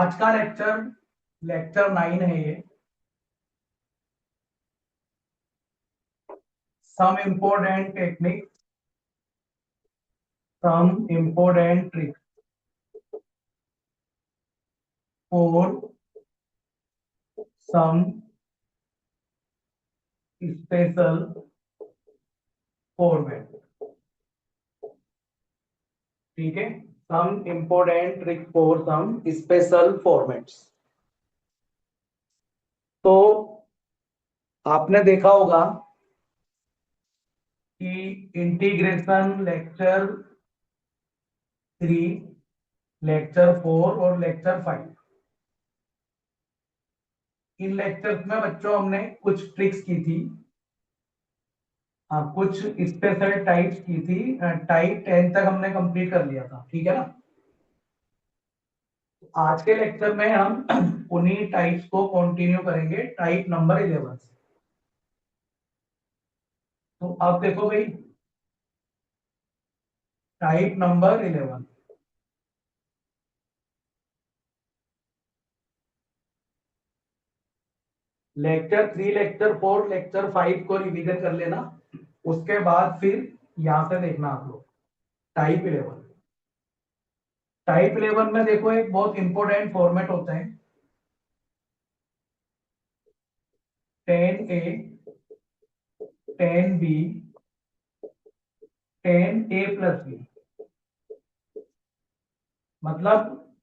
आज का lecture lecture 9 है ये। Some important technique, some important trick for some special format. ठीक है, some important trick for some special formats. तो आपने देखा होगा कि इंटीग्रेशन लेक्चर 3, लेक्चर 4 और लेक्चर 5, इन लेक्चर्स में बच्चों हमने कुछ ट्रिक्स की थी। हाँ, कुछ स्पेशल टाइप्स की थी। टाइप 10 तक हमने कंप्लीट कर लिया था, ठीक है ना। आज के लेक्चर में हम उन्हीं टाइप्स को कंटिन्यू करेंगे, टाइप नंबर 11 से। तो अब देखो भाई, type number 11। Lecture 3, lecture 4, lecture 5 को रिवीजन कर लेना। उसके बाद फिर यहां से देखना आप लोग टाइप 11। टाइप 11 में देखो एक बहुत इंपॉर्टेंट फॉर्मेट होता है, 10A, 10B, 10A+B। मतलब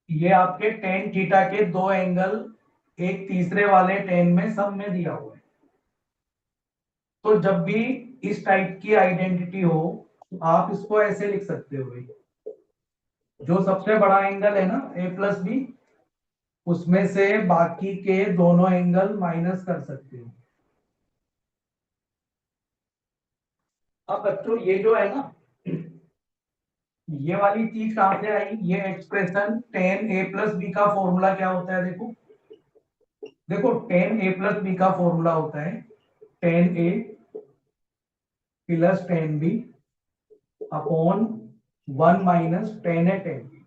ये आपके टेन थीटा के दो एंगल एक तीसरे वाले टेन में सब में दिया हुआ है। तो जब भी इस टाइप की आइडेंटिटी हो, तो आप इसको ऐसे लिख सकते हो भाई, जो सबसे बड़ा एंगल है ना A+B, उसमें से बाकी के दोनों एंगल माइनस कर सकते हो। अब बच्चों ये जो है ना, ये वाली चीज कहां से आई? ये एक्सप्रेशन 10A+B का फॉर्मूला क्या होता है? देखो देखो 10A+B का फॉर्मूला होता है 10A+10B अपॉन 1 माइनस 10A10B।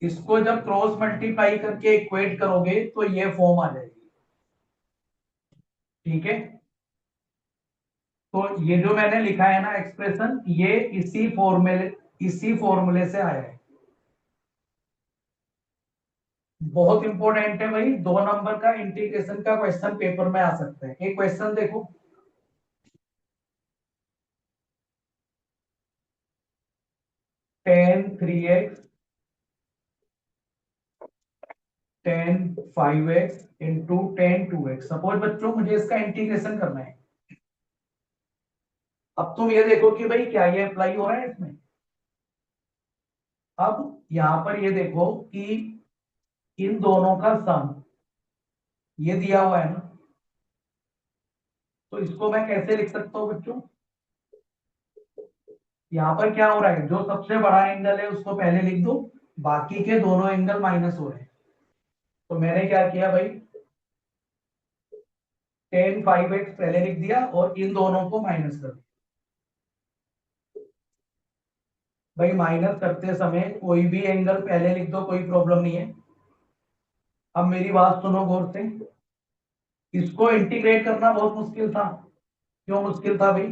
इसको जब क्रॉस मल्टीप्लाई करके इक्वेट करोगे तो ये फॉर्म आ जाएगी। ठीक है, तो ये जो मैंने लिखा है ना एक्सप्रेशन, ये इसी फॉर्मूले से आया है। बहुत इंपॉर्टेंट है भाई, 2 नंबर का इंटीग्रेशन का क्वेश्चन पेपर में आ सकता है। एक क्वेश्चन देखो, ten 3x, ten 5x into ten 2x। Suppose बच्चों मुझे इसका इंटीग्रेशन करना है। अब तुम ये देखो कि भाई क्या ये अप्लाई हो रहा है इसमें। अब यहां पर ये देखो कि इन दोनों का सम ये दिया हुआ है ना, तो इसको मैं कैसे लिख सकता हूँ बच्चों? यहाँ पर क्या हो रहा है, जो सबसे बड़ा एंगल है उसको पहले लिख दो, बाकी के दोनों एंगल माइनस हो रहे हैं। तो मैंने क्या किया भाई, टेन 5x पहले लिख दिया और इन दोनों को माइनस कर दिया। भाई माइनस करते समय कोई भी एंगल पहले लिख दो, कोई प्रॉब्लम नहीं है। अब मेरी बात सुनो गौर से, इसको इंटीग्रेट करना बहुत मुश्किल था। क्यों मुश्किल था भाई?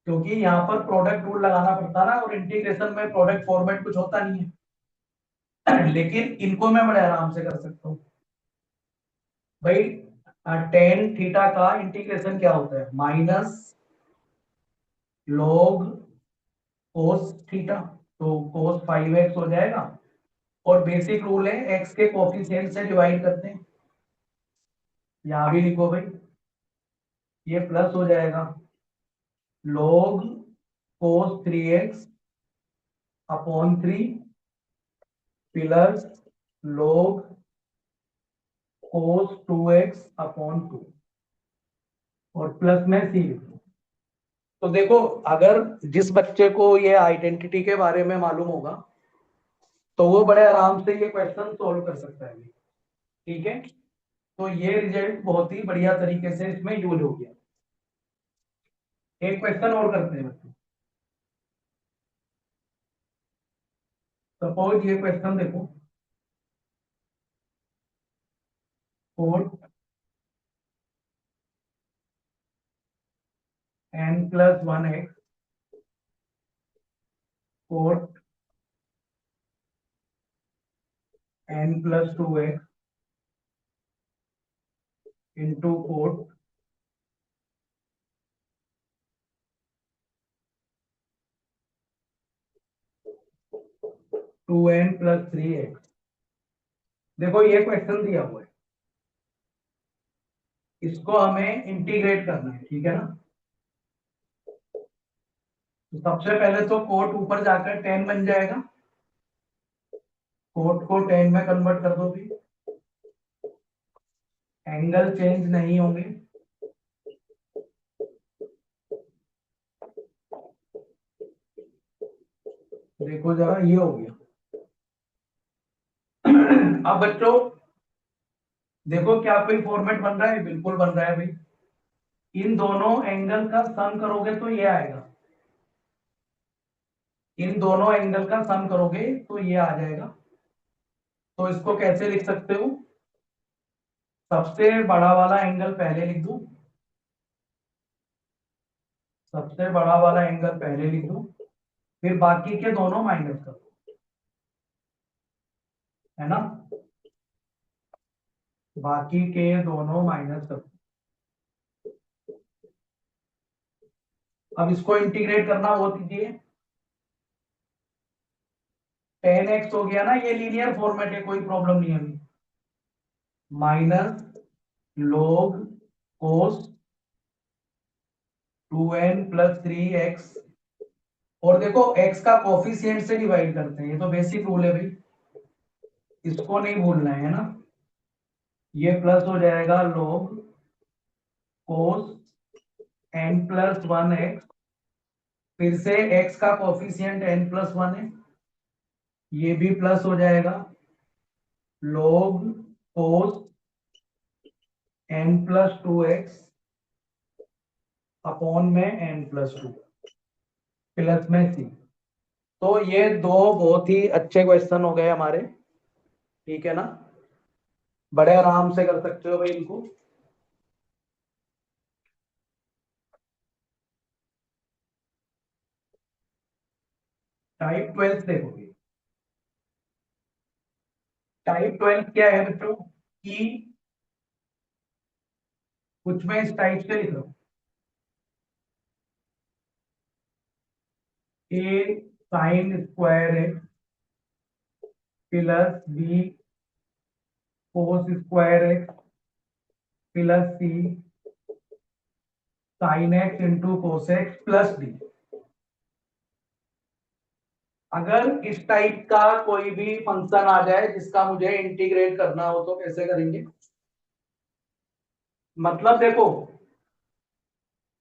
क्योंकि यहाँ पर प्रोडक्ट रूल लगाना पड़ता ना, और इंटीग्रेशन में प्रोडक्ट फॉर्मेट कुछ होता नहीं है। लेकिन इनको मैं बड़े आराम से कर सकता हूँ भाई। टेन थीटा का इंटीग्रेशन क्या होता है? माइनस लॉग कोस थीटा। तो कोस 5x हो जाएगा, और बेसिक रूल है एक्स के कोफिशिएंट से डिवाइड करते हैं। यहां भी लिखो भाई, ये प्लस हो जाएगा log cos 3x upon 3 plus log cos 2x upon 2, और प्लस में सी लिखो। तो देखो, अगर जिस बच्चे को ये आइडेंटिटी के बारे में मालूम होगा, तो वो बड़े आराम से ये क्वेश्चन सोल्व कर सकता है। ठीक है, तो ये रिजल्ट बहुत ही बढ़िया तरीके से इसमें यूज हो गया। एक क्वेश्चन और करते हैं बच्चों। सपोज ये क्वेश्चन देखो, cot n+1x cot n+2x into cot two n plus 3x। देखो ये क्वेश्चन दिया हुआ है, इसको हमें इंटीग्रेट करना है, ठीक है ना। तो सबसे पहले तो कोट ऊपर जाकर 10 बन जाएगा, कोट को 10 में कन्वर्ट कर दो भी, एंगल चेंज नहीं होंगे। देखो जरा ये हो गया। अब बच्चों देखो क्या कोई फॉर्मेट बन रहा है, बिल्कुल बन रहा है भाई। इन दोनों एंगल का सम करोगे तो ये आएगा, इन दोनों एंगल का सम करोगे तो ये आ जाएगा। तो इसको कैसे लिख सकते हो, सबसे बड़ा वाला एंगल पहले लिख दूं, सबसे बड़ा वाला एंगल पहले लिख दूं, फिर बाकी के दोनों माइनस कर दो, है ना। बाकी के दोनों माइनस कर दो। अब इसको इंटीग्रेट करना वो दीजिए, 10x हो गया ना, ये लीनियर फॉर्मेट है, कोई प्रॉब्लम नहीं है अभी। माइनस log cos 2n+3x, और देखो x का कोफिशिएंट से डिवाइड करते हैं, ये तो बेसिक रूल है भाई, इसको नहीं भूलना है ना। ये प्लस हो जाएगा log cos n+1x, फिर से x का कोफिशिएंट n+1 है, ये भी प्लस हो जाएगा log cos n+2x अपॉन में n+2 प्लस में c। तो ये दो बहुत ही अच्छे क्वेश्चन हो गए हमारे, ठीक है ना, बड़े आराम से कर सकते हो भाई इनको। टाइप 12 देखोगे, टाइप 12 क्या है बच्चों कि कुछ में इस टाइप से लिख लो, a sine square x plus b cos square x plus c sine x into cos x plus d. अगर इस टाइप का कोई भी फंक्शन आ जाए जिसका मुझे इंटीग्रेट करना हो तो कैसे करेंगे, मतलब देखो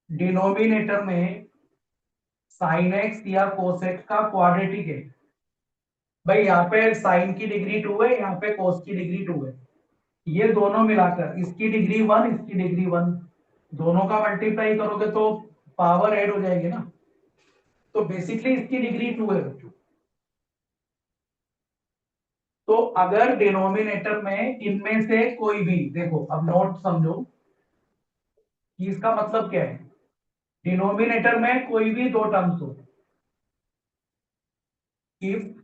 डिनोमिनेटर में साइन एक्स या कोस एक्स का क्वाड्रेटिक है भाई, यहाँ पे साइन की डिग्री 2 है, यहाँ पे कोस की डिग्री 2 है, ये दोनों मिलाकर इसकी डिग्री 1 इसकी डिग्री 1, दोनों का मल्टीप्लाई करोगे तो पावर ऐड हो जाएगी ना। तो बेसिकली इसकी डिग्री 2 है बच्चों। तो अगर डिनोमिनेटर में इनमें से कोई भी, देखो अब नोट समझो कि इसका मतलब क्या है, डिनोमिनेटर में कोई भी दो टर्म्स हो, if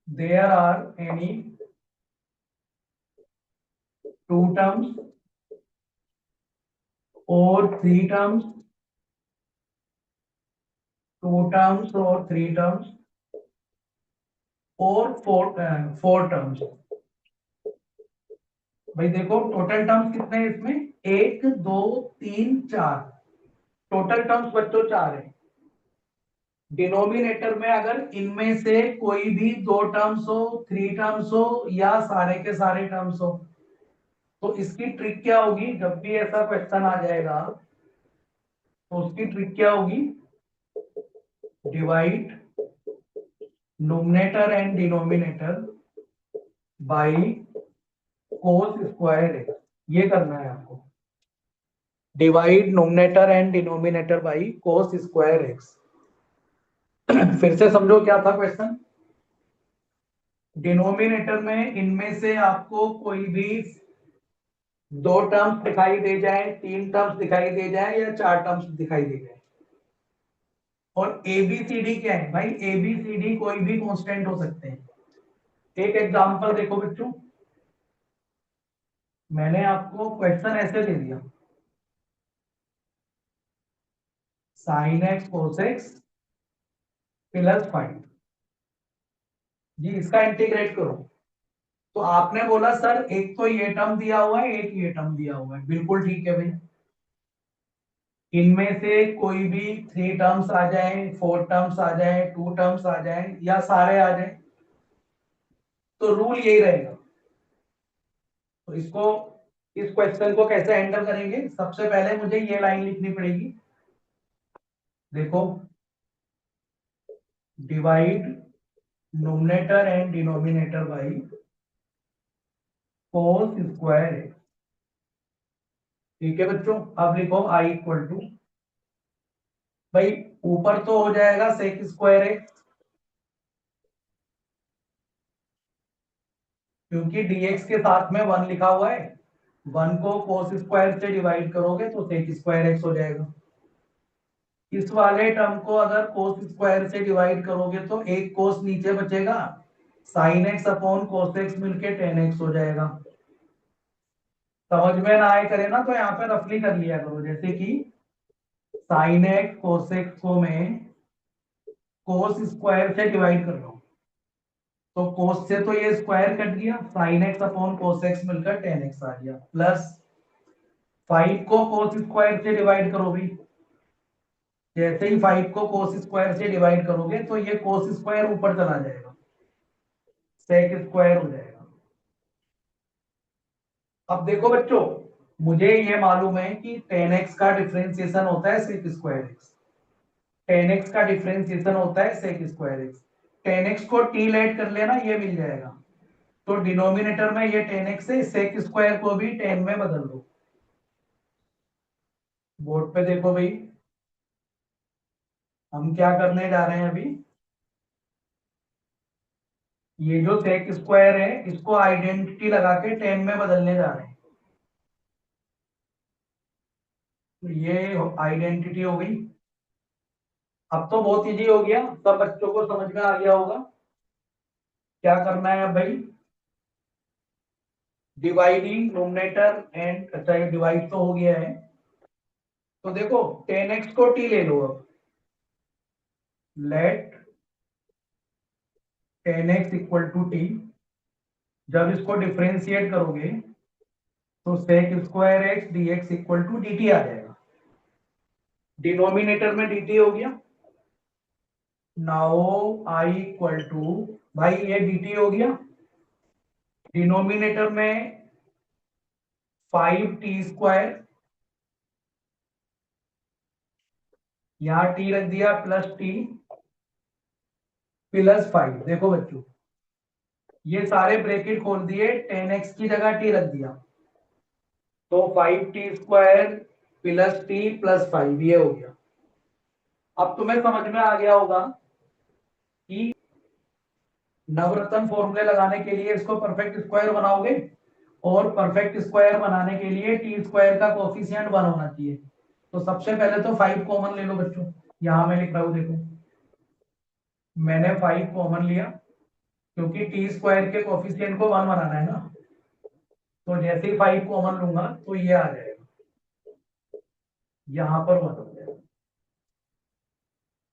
there are any two terms और थ्री टर्म्स, टू टर्म्स और थ्री टर्म्स और फोर टर्म्स। भाई देखो टोटल टर्म्स कितने हैं इसमें, एक दो तीन चार, टोटल टर्म्स बच्चों चार है। डिनोमिनेटर में अगर इनमें से कोई भी दो टर्म्स हो, थ्री टर्म्स हो या सारे के सारे टर्म्स हो, तो इसकी ट्रिक क्या होगी, जब भी ऐसा क्वेश्चन आ जाएगा तो उसकी ट्रिक क्या होगी, divide nominator and denominator by cos square x, ये करना है आपको, divide nominator and denominator by cos square x. फिर से समझो क्या था क्वेश्चन। डिनोमिनेटर में इनमें से आपको कोई भी दो टर्म्स दिखाई दे जाए, तीन टर्म्स दिखाई दे जाए या चार टर्म्स दिखाई दे जाए। और एबीसीडी क्या है भाई? एबीसीडी कोई भी कांस्टेंट हो सकते हैं। एक एग्जांपल देखो बच्चों, मैंने आपको क्वेश्चन ऐसे दे दिया, साइन एक्स कोस एक्स +5 जी, इसका इंटीग्रेट करो। तो आपने बोला सर एक तो ये टर्म दिया हुआ है, एक ये टर्म दिया हुआ है, बिल्कुल ठीक है भाई। इनमें से कोई भी थ्री टर्म्स आ जाए, फोर टर्म्स आ जाए, टू टर्म्स आ जाए या सारे आ जाए, तो रूल यही रहेगा। तो इसको, इस क्वेश्चन को कैसे हैंडल करेंगे? सबसे पहले मुझे ये लाइन लिखनी पड़ेगी, देखो, divide nominator and denominator by cos square x. ठीक है बच्चों, अब लिखो आई इक्वल टू, भाई ऊपर तो हो जाएगा सेक स्क्वायर एक्स, क्योंकि dx के साथ में 1 लिखा हुआ है। 1 को कोस स्क्वायर से डिवाइड करोगे तो सेक स्क्वायर एक्स हो जाएगा। इस वाले टर्म को अगर कोस स्क्वायर से डिवाइड करोगे तो एक कोस नीचे बचेगा, sine x upon cos x मिलके टेन एक्स हो जाएगा। समझ में ना आए करे ना तो यहाँ पे रफली कर लिया करो, जैसे कि साइन एक्स कोस एक्स को मैं कोस स्क्वायर से डिवाइड कर रहा हूँ, तो कोस से तो ये स्क्वायर कट गया, sine x upon cos x मिलकर टेन एक्स आ गया, प्लस 5 को कोस स्क्वायर से डिवाइड करो भी, जैसे ही 5 को कोस स्क्वायर से डिवाइड करोगे तो ये कोस स्क्वायर ऊपर चला जाएगा, सेक स्क्वायर हो जाएगा। अब देखो बच्चों, मुझे ये मालूम है कि टेन एक्स का डिफरेंशिएशन होता है sec square x, tan x का डिफरेंशिएशन होता है sec square x. Tan x को टी लेट कर लेना, ये मिल जाएगा। तो डिनोमिनेटर में ये टेन एक्स है, सेक स्क्वायर को भी टेन में बदल दो। बोर्ड पे देखो भाई, हम क्या करने जा रहे हैं अभी, ये जो सेक स्क्वायर है इसको आइडेंटिटी लगा के टेन में बदलने जा रहे हैं। तो ये आइडेंटिटी हो गई। अब तो बहुत इजी हो गया, सब बच्चों को समझ में आ गया होगा क्या करना है अब भाई। डिवाइडिंग नोमिनेटर एंड, अच्छा ये डिवाइड तो हो गया है, तो देखो टेन एक्स को टी ले लो अब, let tan x equal to t. जब इसको डिफ्रेंशिएट करोगे तो sec square x d x equal to d t आ जाएगा। डिनोमिनेटर में dt हो गया, नाउ आई इक्वल टू, भाई ये dt हो गया, डिनोमिनेटर में 5t², यहां t रख दिया प्लस टी +5। देखो बच्चों, ये सारे ब्रैकेट खोल दिए, 10x की जगह t रख दिया, तो 5t² + t + 5 ये हो गया। अब तुम्हें समझ में आ गया होगा कि नवरत्न फॉर्मूले लगाने के लिए इसको परफेक्ट स्क्वायर बनाओगे, और परफेक्ट स्क्वायर बनाने के लिए t² का कोफिशिएंट 1 होना चाहिए। तो सबसे पहले तो 5 कॉमन ले लो बच्चों, यहां मैं लिख रहा हूं, देखो मैंने 5 कॉमन लिया, क्योंकि t² के कोफिशिएंट को 1 बनाना है ना, तो जैसे ही 5 कॉमन लूंगा तो ये आ जाएगा, यहां पर 1 हो जाएगा।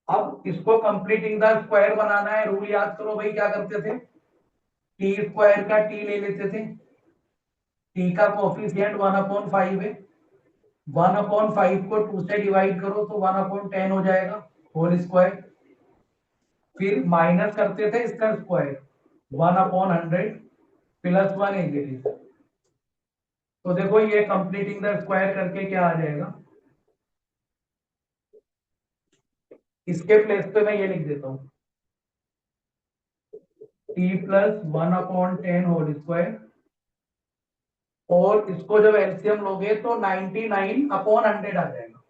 अब इसको कंप्लीटिंग द स्क्वायर बनाना है, रूल याद करो भाई, क्या करते थे, t² का t ले लेते थे, t का कोफिशिएंट 1/5 है, 1/5 को 2 से डिवाइड करो तो 1/10 हो जाएगा, होल स्क्वायर। फिर माइनस करते थे इसका स्क्वायर, 1/100 + 1 एग्रीज। तो देखो ये कंप्लीटिंग द स्क्वायर करके क्या आ जाएगा, इसके प्लेस पे मैं ये लिख देता हूं, t + 1/10 होल स्क्वायर, और इसको जब एलसीएम लोगे तो 99/100 आ जाएगा,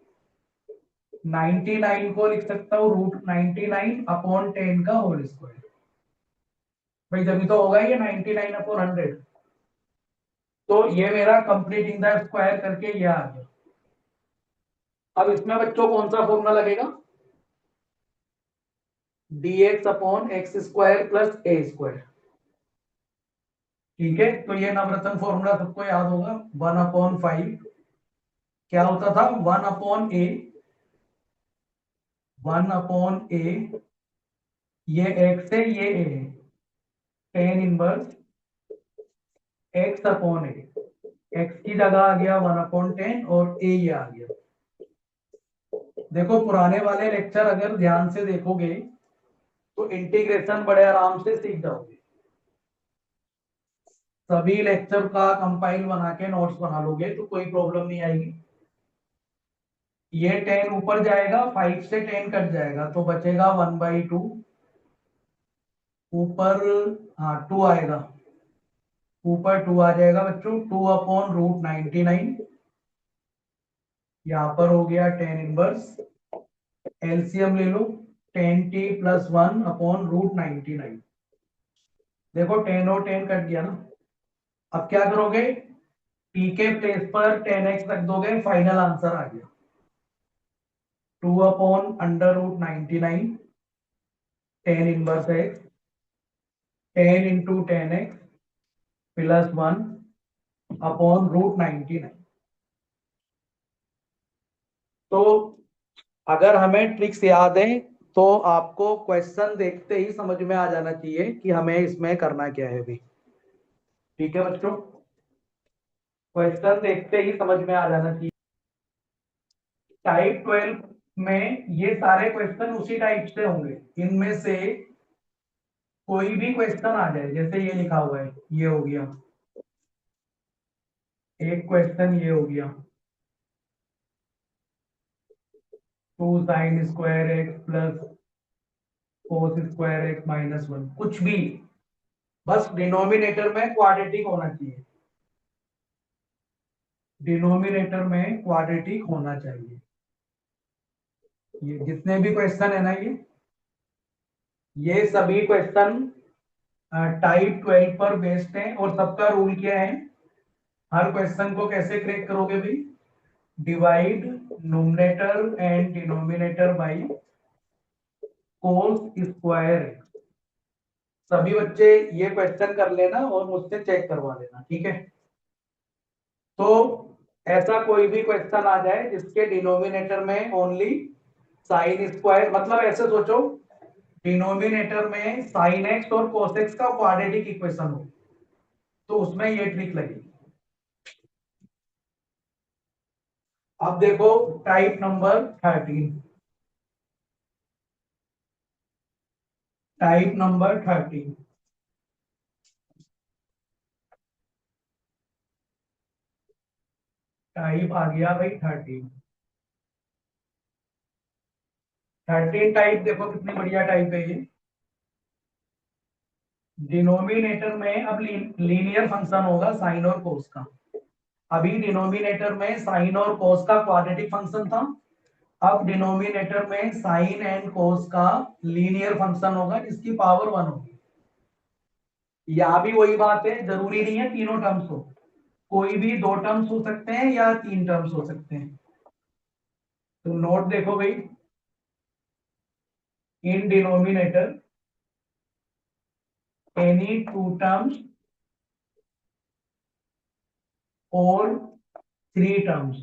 99 को लिख सकता हूँ √99/10 का होल स्क्वायर। भाई जब तो होगा ये 99/100। तो ये मेरा कंप्लीटिंग द स्क्वायर करके ये आ गया। अब इसमें बच्चों कौन सा फॉर्मूला लगेगा? dx/x² + a²। ठीक है, तो ये नवरत्न फॉर्मूला सबको याद होगा। 1/5 क्या होता था? 1/a, 1/a, ये x है, ये a है, tan इनवर्स x/a। x की जगह आ गया 1/10 और a ये आ गया। देखो पुराने वाले लेक्चर अगर ध्यान से देखोगे तो इंटीग्रेशन बड़े आराम से सीख जाओगे। सभी लेक्चर का कंपाइल बना के नोट्स बना लोगे तो कोई प्रॉब्लम नहीं आएगी। ये 10 ऊपर जाएगा, 5 से 10 कट जाएगा तो बचेगा 1/2। ऊपर हाँ 2 आएगा, ऊपर 2 आ जाएगा बच्चों। 2/√99। यहाँ पर हो गया tan इनवर्स, एलसीएम ले लो, tan t + 1/√99। देखो 10 और 10 कट गया ना। अब क्या करोगे? t के प्लेस पर tan x रख दोगे, फाइनल आंसर आ गया 2/√99 tan inverse x, 10 × tan x + 1/√99। तो अगर हमें ट्रिक्स याद है तो आपको क्वेश्चन देखते ही समझ में आ जाना चाहिए कि हमें इसमें करना क्या है भी। ठीक है बच्चों, क्वेश्चन देखते ही समझ में आ जाना चाहिए। टाइप 12 में ये सारे क्वेश्चन उसी टाइप से होंगे। इनमें से कोई भी क्वेश्चन आ जाए, जैसे ये लिखा हुआ है, ये हो गया एक क्वेश्चन, ये हो गया 2 sin² x + cos² x - 1, कुछ भी, बस डिनोमिनेटर में क्वाड्रेटिक होना चाहिए। डिनोमिनेटर में क्वाड्रेटिक होना चाहिए। ये जितने भी क्वेश्चन है ना, ये सभी क्वेश्चन टाइप 12 पर बेस्ड हैं। और सबका रूल क्या है? हर क्वेश्चन को कैसे क्रैक करोगे भाई? Divide numerator and denominator by cos²। सभी बच्चे ये क्वेश्चन कर लेना और मुझसे चेक करवा लेना, ठीक है? तो ऐसा कोई भी क्वेश्चन आ जाए जिसके डिनोमिनेटर में ओनली sin², मतलब ऐसे सोचो डिनोमिनेटर में sin x और cos x का क्वाड्रेटिक इक्वेशन हो, तो उसमें ये ट्रिक लगेगी। अब देखो type number 13, type number 13, type आ गया भाई 13। 13 टाइप देखो कितनी बढ़िया टाइप है ये। डिनोमिनेटर में अब लीनियर फंक्शन होगा साइन और कोस का। अभी डिनोमिनेटर में साइन और कोस का क्वाड्रेटिक फंक्शन था, अब डिनोमिनेटर में साइन एंड कोस का लीनियर फंक्शन होगा जिसकी पावर 1 होगी। यहां भी वही बात है, जरूरी नहीं है तीनों टर्म्स हो, कोई भी 2 टर्म्स हो सकते हैं या 3 टर्म्स हो सकते हैं। तो नोट देखो भाई, इन डिनोमिनेटर एनी 2 टर्म्स और 3 टर्म्स,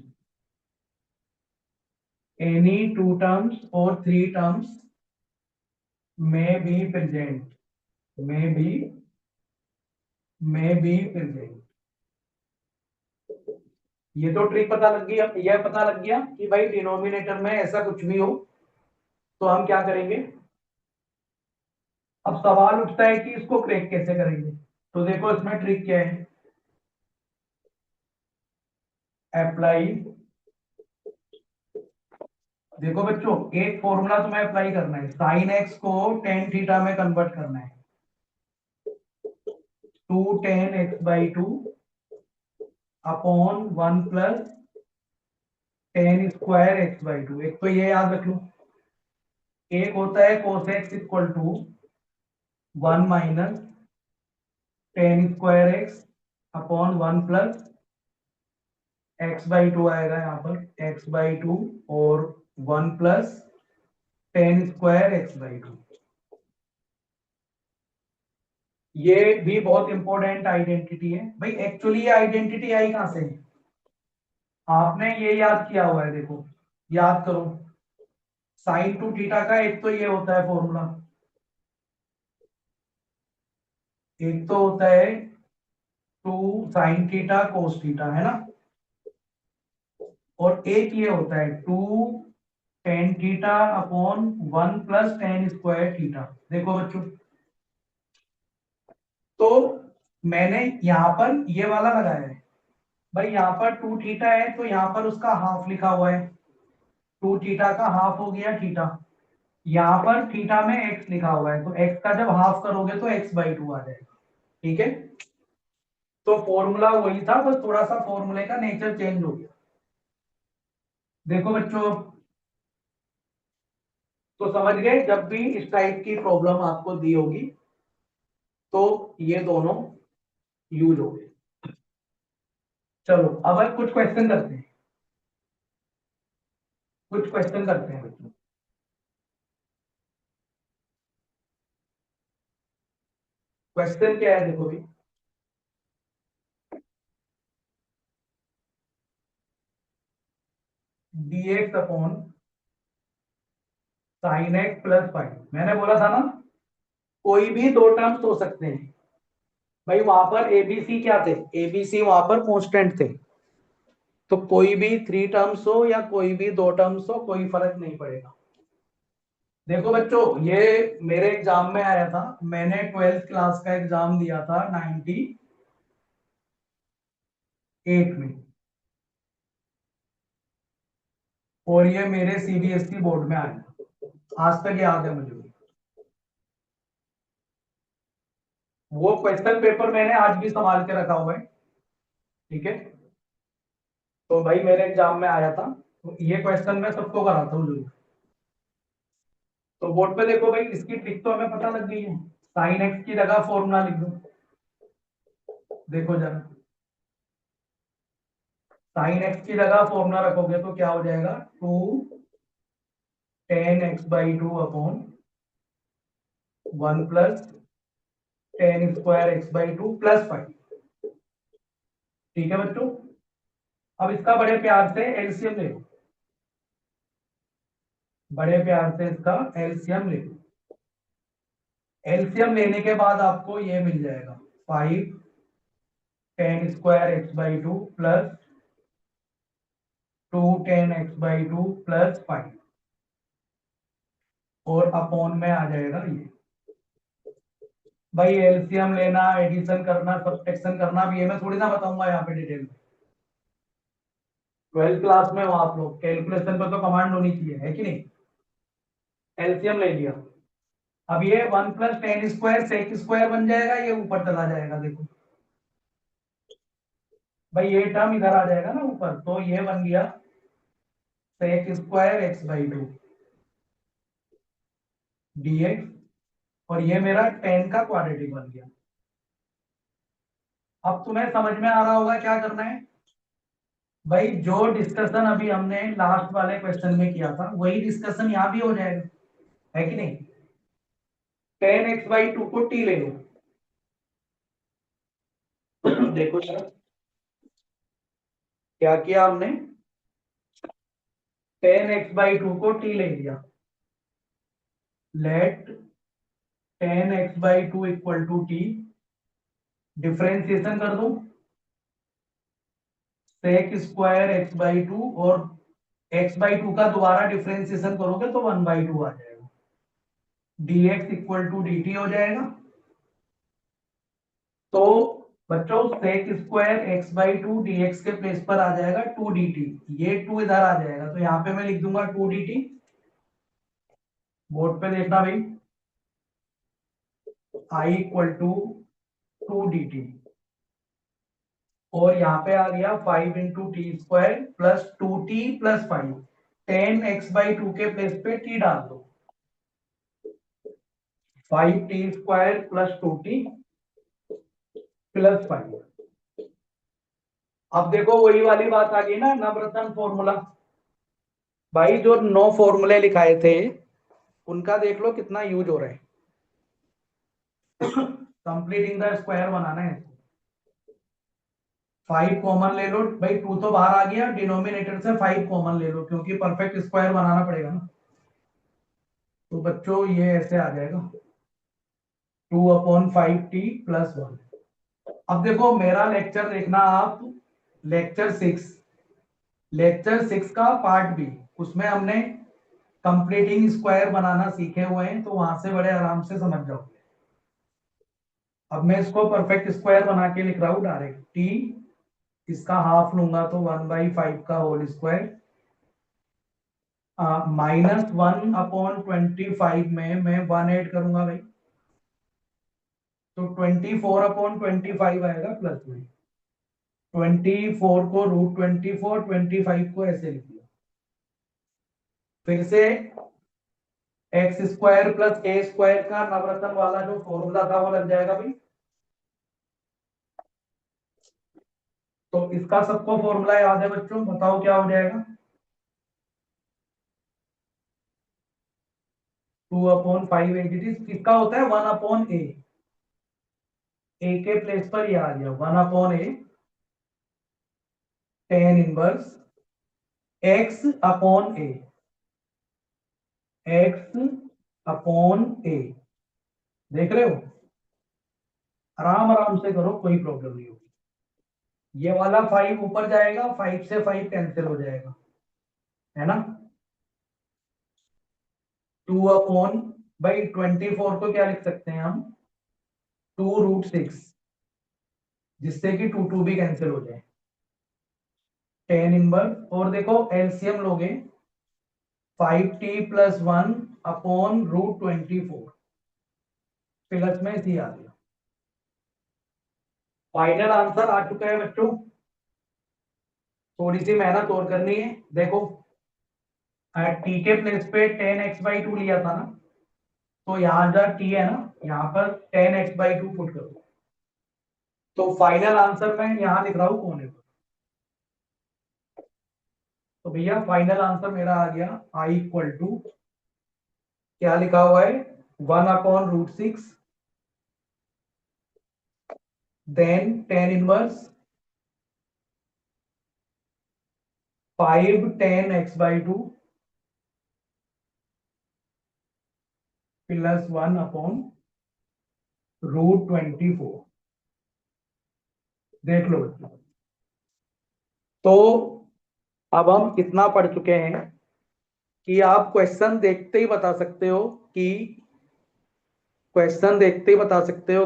एनी 2 टर्म्स और 3 terms may be present, may be present। ये तो ट्रिक पता लग गई। अब यह पता लग गया कि भाई डिनोमिनेटर में ऐसा कुछ भी हो तो हम क्या करेंगे। अब सवाल उठता है कि इसको क्रैक कैसे करेंगे। तो देखो इसमें ट्रिक क्या है। अप्लाई, देखो बच्चों एक फॉर्मूला तुम्हें अप्लाई करना है, साइन एक्स को टेन थीटा में कन्वर्ट करना है। 2 tan x/2 upon 1 + tan square x by two. एक तो ये याद रख लो, एक होता है cos x equal to 1 - tan square x upon 1 + x by two आएगा यहाँ पर एक्स बाई टू, और 1 + tan square x by two. ये भी बहुत इंपॉर्टेंट आइडेंटिटी है भाई। एक्चुअली ये आइडेंटिटी आई कहां से? आपने ये याद किया हुआ है, देखो याद करो। साइन टू थीटा का एक तो ये होता है फॉर्मूला, एक तो होता है two sine theta cos theta, है ना, और एक ये होता है two tan theta upon 1 + tan square theta. देखो बच्चों, तो मैंने यहां पर ये वाला लगाया है भाई। यहाँ पर टू थीटा है तो यहाँ पर उसका हाफ लिखा हुआ है, टू थीटा का हाफ हो गया थीटा। यहाँ पर थीटा में एक्स लिखा हुआ है, तो एक्स का जब हाफ करोगे तो एक्स बाई टू आ जाएगा। ठीक है, तो फॉर्मूला वही था, बस थोड़ा सा फॉर्मूले का नेचर चेंज हो गया। देखो बच्चों, तो समझ गए, जब भी इस टाइप की प्रॉब्लम आपको दी होगी तो ये दोनों यूज हो गए। चलो अब कुछ क्वेश्चन करते हैं, कुछ क्वेश्चन करते हैं बच्चों। क्वेश्चन क्या है देखो भी, dx upon sine x plus five. मैंने बोला था ना, कोई भी दो टर्म्स हो सकते हैं भाई। वहां पर एबीसी क्या थे? एबीसी वहां पर कांस्टेंट थे, तो कोई भी थ्री टर्म्स हो या कोई भी दो टर्म्स हो, कोई फर्क नहीं पड़ेगा। देखो बच्चों, ये मेरे एग्जाम में आया था, मैंने 12th क्लास का एग्जाम दिया था 98 में, और ये मेरे सीबीएसई बोर्ड में आया, आज तक याद है मुझे। वो क्वेश्चन पेपर मैंने आज भी संभाल के रखा हुआ है। ठीक है, तो भाई मेरे एग्जाम में आया था, तो ये क्वेश्चन मैं सबको कराता हूँ जरूर। तो बोर्ड पे देखो भाई, इसकी ट्रिक तो हमें पता लग गई है। साइन एक्स की जगह फॉर्मूला लिख दो। देखो जरा, साइन एक्स की जगह फॉर्मूला रखोगे तो क्या हो जाएगा? Two tan x by two upon 1 + tan square x by two plus five. ठीक है बच्चों, अब इसका बड़े प्यार से एलसीएम ले लो, बड़े प्यार से इसका एलसीएम ले लो। एलसीएम लेने के बाद आपको ये मिल जाएगा, 5 ten square x by two plus 2 ten x by two plus 5, और अपॉन में आ जाएगा ये। भाई एलसीएम लेना, एडिशन करना, सब्ट्रैक्शन करना, भी ये मैं थोड़ी ना बताऊंगा यहाँ पे डिटेल में। 12th क्लास में हो आप लोग, कैलकुलेशन पर तो कमांड होनी चाहिए, है कि नहीं। एलसीएम ले लिया, अब ये 1 + टेन स्क्वायर सेक स्क्वायर बन जाएगा, ये ऊपर चला जाएगा। देखो भाई, ये टर्म इधर आ जाएगा ना ऊपर, तो ये बन गया sec square x by two dx, और ये मेरा टेन का क्वाड्रेटिक बन गया। अब तुम्हें समझ में आ रहा होगा क्या करना है भाई। जो डिस्कशन अभी हमने लास्ट वाले क्वेश्चन में किया था, वही डिस्कशन यहाँ भी हो जाएगा, है कि नहीं। टेन एक्स बाई टू को टी ले लो। देखो सर, क्या किया हमने, टेन एक्स बाई टू को टी ले लिया। Let tan x by two equal to T, differentiation कर दो, sec square x by two, और एक्स बाई टू का दोबारा डिफ्रेंसिएशन करोगे तो 1/2 आ जाएगा। dx इक्वल टू dt हो जाएगा। तो बच्चों, sec square x by two dx के प्लेस पर आ जाएगा 2 dt, ये 2 इधर आ जाएगा, तो यहाँ पे मैं लिख दूंगा 2 dt। बोर्ड पे देखना भाई, I इक्वल टू 2 dt, और यहाँ पे आ गया 5 × t² प्लस 2t+5। 10x/2 के प्लेस पे t डाल दो। 5t² plus 2t+5। अब देखो वही वाली बात आ गई ना, नवरत्न फॉर्मूला। भाई जो 9 फॉर्मूले लिखाए थे उनका देख लो कितना यूज हो रहा है। कंप्लीटिंग द स्क्वायर बनाना है। 5 कॉमन ले लो भाई, 2 तो बाहर आ गया, डिनोमिनेटर से 5 कॉमन ले लो क्योंकि परफेक्ट स्क्वायर बनाना पड़ेगा ना। तो बच्चों ये ऐसे आ जाएगा 2/5t+1। अब देखो मेरा लेक्चर देखना आप, लेक्चर 6 का पार्ट बी, उसमें हमने कंप्लीटिंग स्क्वायर बनाना सीखे हुए हैं, तो वहां से बड़े आराम से समझ जाओगे। अब मैं इसको परफेक्ट स्क्वायर बना के लिख रहा हूं डायरेक्ट। टी इसका हाफ लूंगा तो 1/5 का होल स्क्वायर, -1/25 में मैं 1 ऐड करूंगा भाई, तो 24/25 आएगा प्लस में। 24 को √24, 25 को ऐसे लिख लिया। फिर से x² प्लस a² का नवरत्न वाला जो फॉर्मूला था वो लग जाएगा भाई। तो इसका सबको फॉर्मूला याद है बच्चों, बताओ क्या हो जाएगा। 2/5 किसका होता है, 1/a। ए के प्लेस पर ये आ गया 1/a, tan inverse x/a, x/a। देख रहे हो, आराम आराम से करो, कोई प्रॉब्लम नहीं होगी। ये वाला 5 ऊपर जाएगा, 5 से 5 कैंसिल हो जाएगा, है ना। 2/24 को क्या लिख सकते हैं हम, 2√6, जिससे कि 2 भी कैंसिल हो जाए। tan इनवर्स, और देखो एलसीएम लोगे 5t+1/√24, प्लस में सी आ गया। फाइनल आंसर आ चुका है बच्चों। थोड़ी सी मेहनत और करनी है। देखो टी के प्लेस पे 10x/2 लिया था ना, तो यहाँ जब टी है ना, यहाँ पर 10x/2 पुट करो, तो फाइनल आंसर मैं यहाँ लिख रहा हूँ कोने पर। तो भैया फाइनल आंसर मेरा आ गया आई इक्वल टू, क्या लिखा हुआ है, 1/√6, then tan inverse 5 10x/2 plus 1/√24। देख लो बच्चों, तो अब हम इतना पढ़ चुके हैं कि आप क्वेश्चन देखते ही बता सकते हो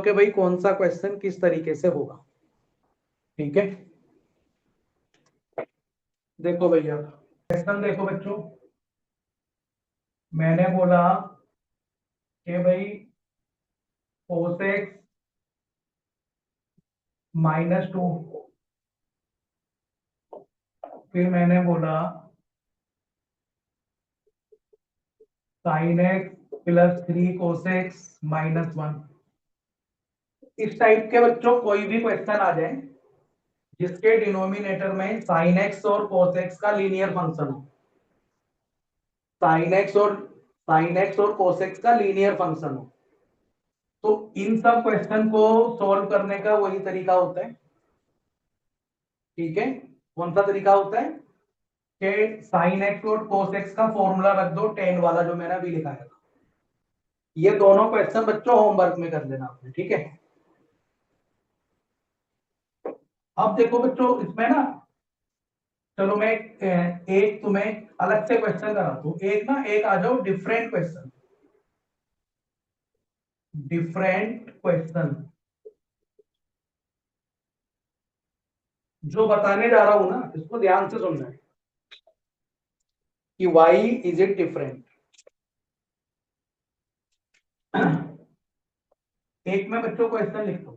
कि भाई कौन सा क्वेश्चन किस तरीके से होगा। ठीक है, देखो भैया क्वेश्चन देखो बच्चों, मैंने बोला कि भाई cos x -2, फिर मैंने बोला sin x +3 cos x -1। इस टाइप के बच्चों कोई भी क्वेश्चन आ जाए जिसके डिनोमिनेटर में sin x और cos x का लीनियर फंक्शन हो, sin x और cos x का लीनियर फंक्शन हो, तो इन सब क्वेश्चन को सॉल्व करने का वही तरीका होता है। ठीक है, कौन सा तरीका होता है कि sin x और cos x का फॉर्मूला रख दो, tan वाला जो मैंने अभी लिखाया था। ये दोनों क्वेश्चन बच्चों होमवर्क में कर लेना आपने, ठीक है। अब देखो बच्चों इसमें ना, चलो मैं एक तुम्हें अलग से क्वेश्चन कराता हूं, एक आ जाओ डिफरेंट क्वेश्चन जो बताने जा रहा हूं ना, इसको ध्यान से सुनना है कि वाई इज इट डिफरेंट। एक मैं बच्चों क्वेश्चन लिखता हूं,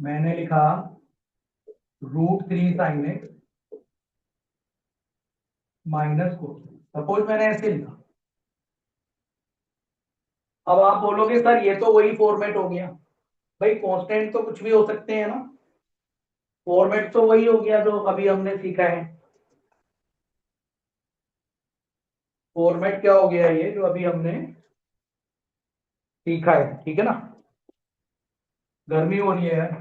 मैंने लिखा √3 sin x minus cos. Suppose मैंने ऐसे लिखा। अब आप बोलोगे सर ये तो वही फॉर्मेट हो गया। भाई कांस्टेंट तो कुछ भी हो सकते हैं ना, फॉर्मेट तो वही हो गया जो अभी हमने सीखा है। फॉर्मेट क्या हो गया ये जो अभी हमने सीखा है, ठीक है ना। गर्मी हो रही है यार,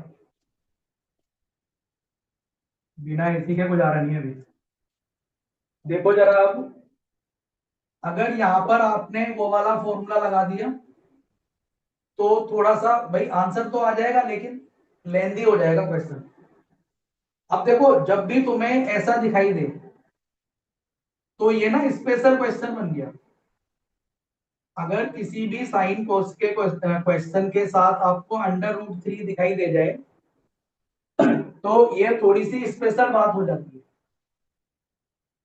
बिना एसी के गुजारा नहीं है अभी। देखो जरा अब, अगर यहां पर आपने वो वाला फॉर्मूला लगा दिया तो थोड़ा सा भाई आंसर तो आ जाएगा, लेकिन लेंदी हो जाएगा क्वेश्चन। अब देखो जब भी तुम्हें ऐसा दिखाई दे तो ये ना स्पेशल क्वेश्चन बन गया। अगर किसी भी साइन कोस के क्वेश्चन के साथ आपको √3 दिखाई दे जाए तो ये थोड़ी सी स्पेशल बात हो जाती है।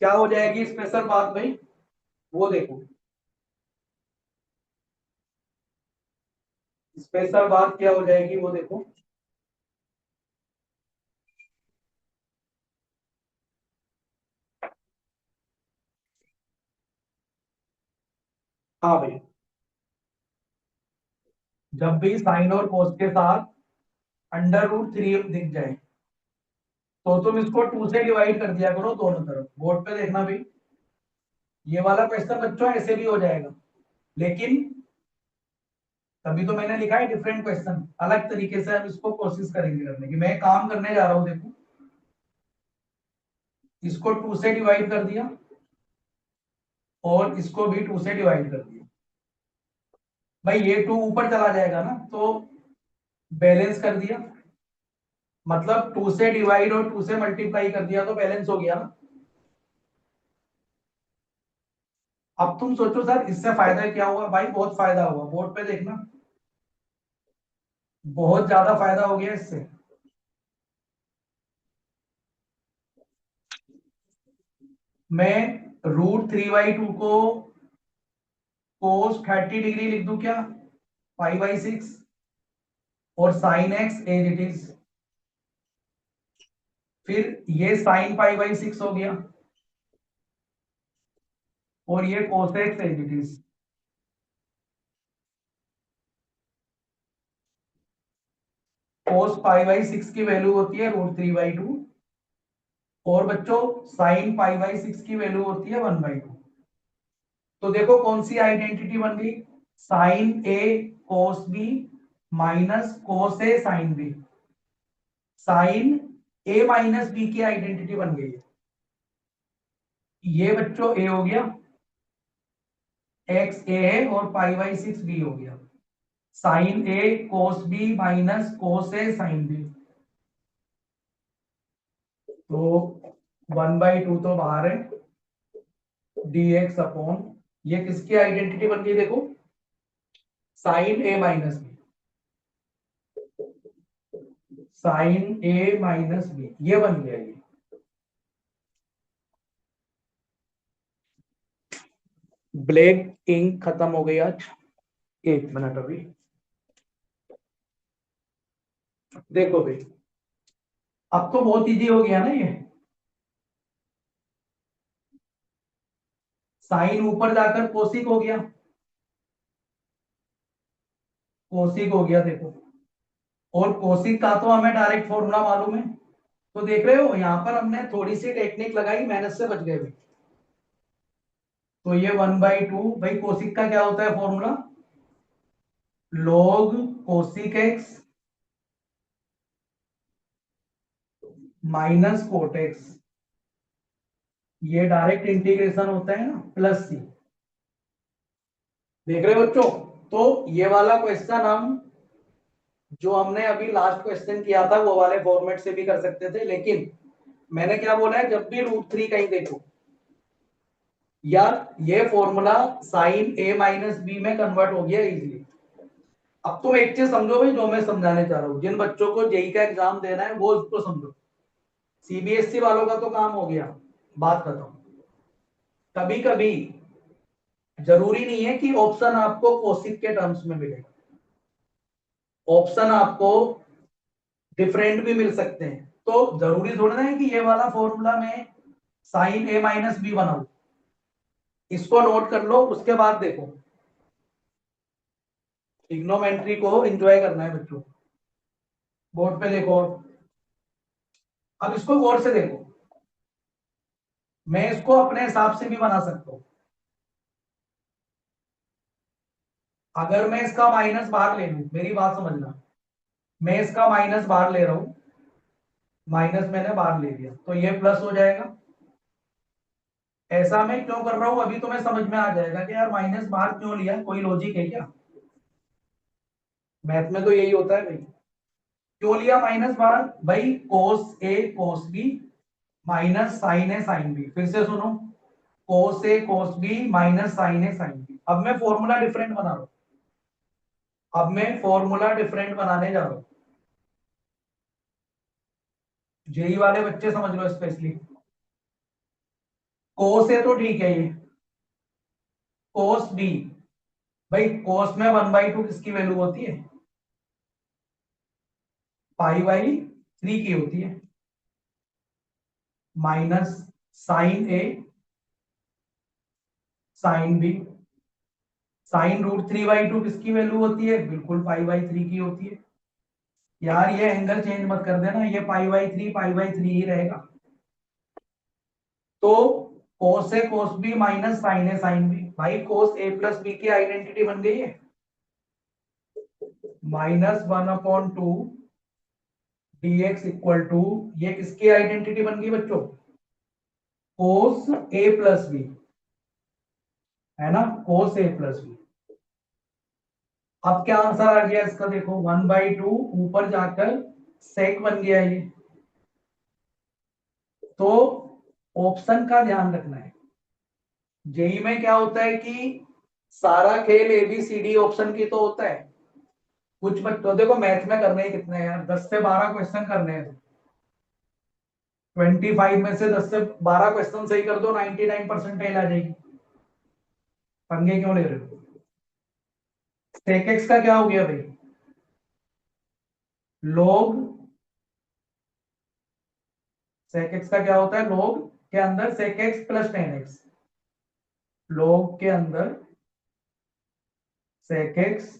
क्या हो जाएगी स्पेशल बात भाई, वो देखो। स्पेशल बात क्या हो जाएगी वो देखो। हाँ भाई, जब भी साइन और कोस के साथ √3 दिख जाए तो तुम इसको 2 से डिवाइड कर दिया करो दोनों तरफ। बोर्ड पे देखना भाई, ये वाला क्वेश्चन बच्चों ऐसे भी हो जाएगा, लेकिन तभी तो मैंने लिखा है डिफरेंट क्वेश्चन, अलग तरीके से हम इसको कोशिश करेंगे करने की। मैं काम करने जा रहा हूं, देखो इसको 2 से डिवाइड कर दिया और इसको भी 2 से डिवाइड कर दिया। भाई ये 2 ऊपर चला जाएगा ना, तो बैलेंस कर दिया, मतलब 2 से डिवाइड और 2 से मल्टीप्लाई कर दिया तो बैलेंस हो गया ना। अब तुम सोचो सर इससे फायदा क्या हुआ। भाई बहुत फायदा हुआ, बोर्ड पे देखना, बहुत ज्यादा फायदा हो गया इससे। मैं √3/2 को cos 30 डिग्री लिख दूं क्या, 5/6, और sin x as it is. फिर ये sin π/6 हो गया और ये cos x as it is. cos π/6 की वैल्यू होती है √3/2 और बच्चों sin π/6 की वैल्यू होती है 1/2। तो देखो कौन सी आइडेंटिटी बन गई, sine A cos b minus cos a sin b। Sine a minus B की आइडेंटिटी बन गई है। ये बच्चों a हो गया, x a है और π/6 b हो गया। Sine A cos b minus cos a sin b। तो 1/2 तो बाहर है, dx अपॉन ये किसकी आइडेंटिटी बन गई देखो, साइन ए माइनस बी। साइन ए माइनस बी ये बन गया ये। ब्लैक इंक खत्म हो गई आज, 1 मिनट अभी। देखो भाई अब तो बहुत इजी हो गया ना ये। साइन ऊपर जाकर कोसिक हो गया, कोसिक हो गया देखो। और कोसिक का तो हमें डायरेक्ट फॉर्मूला मालूम है। तो देख रहे हो यहां पर हमने थोड़ी सी टेक्निक लगाई, मेहनत से बच गए भाई। तो ये 1/2 भाई, कोसिक का क्या होता है formula, log cosec x minus cot x. ये डायरेक्ट इंटीग्रेशन होता है ना, प्लस सी। देख रहे हो बच्चों, तो ये वाला क्वेश्चन हम जो हमने अभी लास्ट क्वेश्चन किया था वो वाले फॉर्मेट से भी कर सकते थे, लेकिन मैंने क्या बोला है, जब भी √3 कहीं देखो यार, ये फॉर्मूला साइन ए माइनस बी में कन्वर्ट हो गया इजीली। अब तुम एक चीज समझो भाई जो मैं समझाने चाह रहा हूँ, जिन बच्चों को जेई का एग्जाम देना है वो उसको समझो। सीबीएसई वालों का तो काम हो गया, बात खत्म। कभी कभी जरूरी नहीं है कि ऑप्शन आपको कोसिक के टर्म्स में मिलेगा। ऑप्शन आपको डिफरेंट भी मिल सकते हैं, तो जरूरी थोड़ा ना है कि ये वाला फॉर्मूला में साइन ए माइनस बी बनाऊं। इसको नोट कर लो, उसके बाद देखो। ट्रिग्नोमेट्री को एंजॉय करना है बच्चों। बोर्ड पे देखो, अब इसको गौर से देखो। मैं इसको अपने हिसाब से भी बना सकता हूं। अगर मैं इसका माइनस बाहर ले लूं, मेरी बात समझना, मैं इसका माइनस बाहर ले रहा हूं, माइनस मैंने बाहर ले लिया तो ये प्लस हो जाएगा। ऐसा मैं क्यों कर रहा हूं, अभी तुम्हें समझ में आ जाएगा कि यार माइनस बाहर क्यों लिया, कोई लॉजिक है क्या। मैथ में तो यही होता है भाई। क्यों लिया माइनस बाहर भाई, कोस ए कोस बी माइनस साइन ए साइन बी। फिर से सुनो, कोस ए कोस बी माइनस साइन ए साइन बी। अब मैं फॉर्मूला डिफरेंट बना रहा हूं, अब मैं फॉर्मूला डिफरेंट बनाने जा रहा हूं। जेई वाले बच्चे समझ लो स्पेशली। कोस ए तो ठीक है ये, कोस बी, भाई कोस में 1/2 किसकी वैल्यू होती है, पाई/3 की होती है। माइनस साइन ए साइन बी, sin√3/2 किसकी वैल्यू होती है, बिल्कुल पाई/3 की होती है। यार ये एंगल चेंज मत कर देना, ये पाई/3 ही रहेगा। तो cos ए cos बी माइनस साइन ए साइन बी, भाई cos ए प्लस बी की आइडेंटिटी बन गई है, -1/2 dx इक्वल टू, ये किसकी आइडेंटिटी बन गई बच्चों, cos ए प्लस बी, है ना, cos ए प्लस बी। अब क्या आंसर आ गया इसका, देखो 1/2 ऊपर जाकर सेक बन गया ये। तो ऑप्शन का ध्यान रखना है। जेई में क्या होता है कि सारा खेल ABCD ऑप्शन की तो होता है। कुछ बच्चों, देखो मैथ में करने ही कितने हैं यार, 10 से 12 क्वेश्चन करने हैं। 25 में से 10 से 12 क्वेश्चन सही कर दो, 99% आ जाएगी। पंगे क्यों ले रहे हो। सेक एक्स का क्या हो गया भाई, लॉग, सेक एक्स का क्या होता है, लॉग के अंदर sec x plus tan x, log के अंदर sec x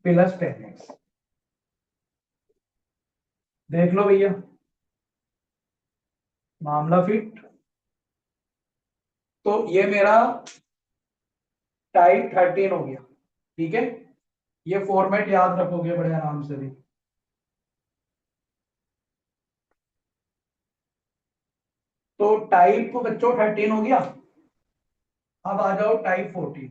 plus tan x. देख लो भैया, मामला फिट। तो ये मेरा टाइप 13 हो गया, ठीक है। ये फॉर्मेट याद रखोगे बड़े आराम से भी। तो टाइप बच्चों 13 हो गया। अब आ जाओ टाइप 14।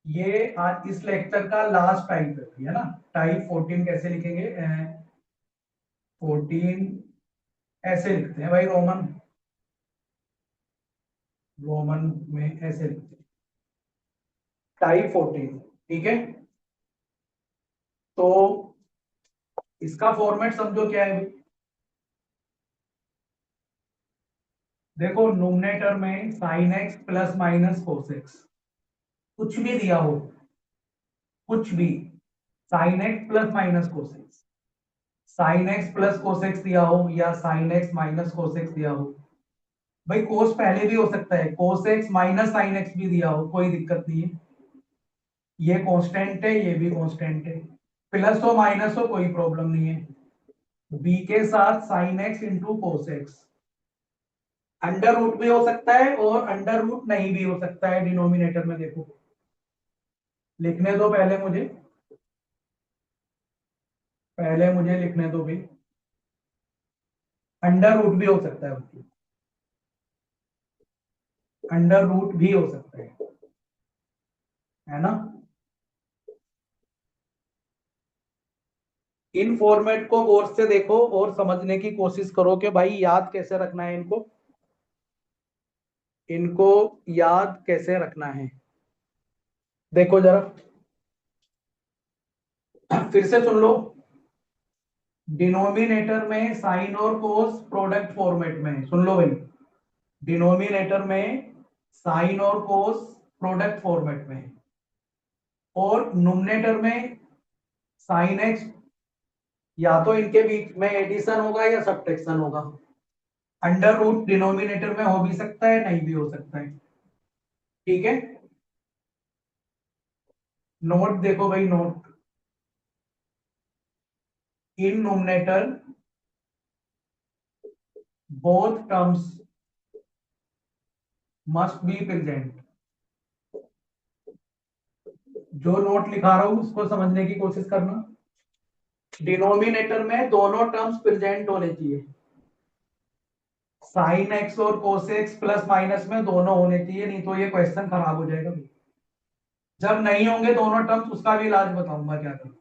ये आज इस लेक्चर का लास्ट टाइप है ना। टाइप 14 कैसे लिखेंगे, 14 ऐसे लिखते हैं भाई, रोमन, रोमन में ऐसे लिखते हैं, टाइप 14, ठीक है। तो इसका फॉर्मेट समझो क्या है भाई। देखो नोमिनेटर में sign x plus minus cos x, कुछ भी दिया हो, कुछ भी, sign x plus minus cos x, sign x plus cos x दिया हो या sign x minus cos x दिया हो। भाई कोस पहले भी हो सकता है, cos x minus sine x भी दिया हो, कोई दिक्कत नहीं है। ये कांस्टेंट है, ये भी कांस्टेंट है, प्लस हो माइनस हो कोई प्रॉब्लम नहीं है। बी के साथ sine x into cos x, under root भी हो सकता है और अंडर रूट नहीं भी हो सकता है डिनोमिनेटर में। देखो लिखने दो पहले मुझे, पहले मुझे लिखने दो भी, अंडर रूट भी हो सकता है, अंडर रूट भी हो सकता है ना। इन फॉर्मेट को गौर से देखो और समझने की कोशिश करो कि भाई याद कैसे रखना है इनको, इनको याद कैसे रखना है। देखो जरा फिर से सुन लो, डिनोमिनेटर में साइन और कोस प्रोडक्ट फॉर्मेट में, सुन लो भाई, डिनोमिनेटर में साइन और कोस प्रोडक्ट फॉर्मेट में, और नुमिनेटर में साइन एक्स, या तो इनके बीच में एडिशन होगा या सब्ट्रैक्शन होगा। अंडर रूट डिनोमिनेटर में हो भी सकता है, नहीं भी हो सकता है। ठीक है, नोट देखो भाई, note in nominator both terms must be present. जो नोट लिखा रहा हूं उसको समझने की कोशिश करना। डिनोमिनेटर में दोनों टर्म्स प्रेजेंट होने चाहिए। साइन एक्स और कोस एक्स प्लस माइनस में दोनों होने चाहिए, नहीं तो ये क्वेश्चन खराब हो जाएगा। जब नहीं होंगे दोनों टर्म्स, उसका भी इलाज बताऊंगा क्या करना।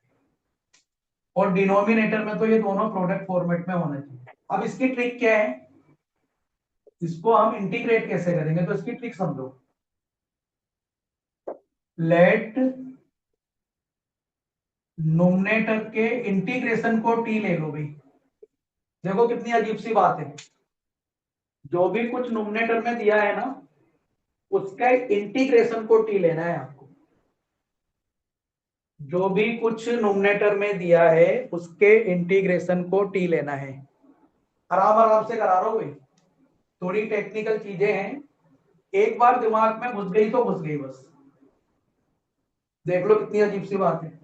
और डिनोमिनेटर में तो ये दोनों प्रोडक्ट फॉर्मेट में होना चाहिए। अब इसकी ट्रिक क्या है, इसको हम इंटीग्रेट कैसे करेंगे, तो इसकी ट्रिक समझो। लेट नोमिनेटर के इंटीग्रेशन को टी ले लो भाई। देखो कितनी अजीब सी बात है, जो भी कुछ नोमिनेटर में दिया है ना, उसका इंटीग्रेशन को टी लेना है आपको। जो भी कुछ नोमिनेटर में दिया है उसके इंटीग्रेशन को टी लेना है। आराम आराम से करा रहा हूं भाई, थोड़ी टेक्निकल चीजें हैं, एक बार दिमाग में घुस गई तो घुस गई बस। देख लो कितनी अजीब सी बात है,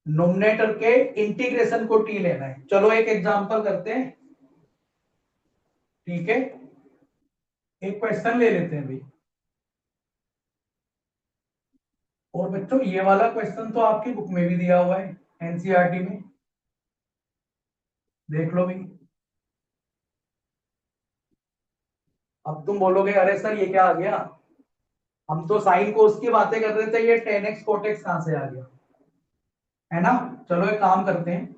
नोमिनेटर के इंटीग्रेशन को टी लेना है। चलो एक एग्जांपल करते हैं। ठीक है, एक क्वेश्चन ले लेते हैं भाई। और बच्चों ये वाला क्वेश्चन तो आपकी बुक में भी दिया हुआ है, एनसीईआरटी में, देख लो भाई। अब तुम बोलोगे अरे सर ये क्या आ गया, हम तो साइन कोस की बातें कर रहे थे, ये टेन एक्स कोटेक्स कहां से आ गया, है ना। चलो एक काम करते हैं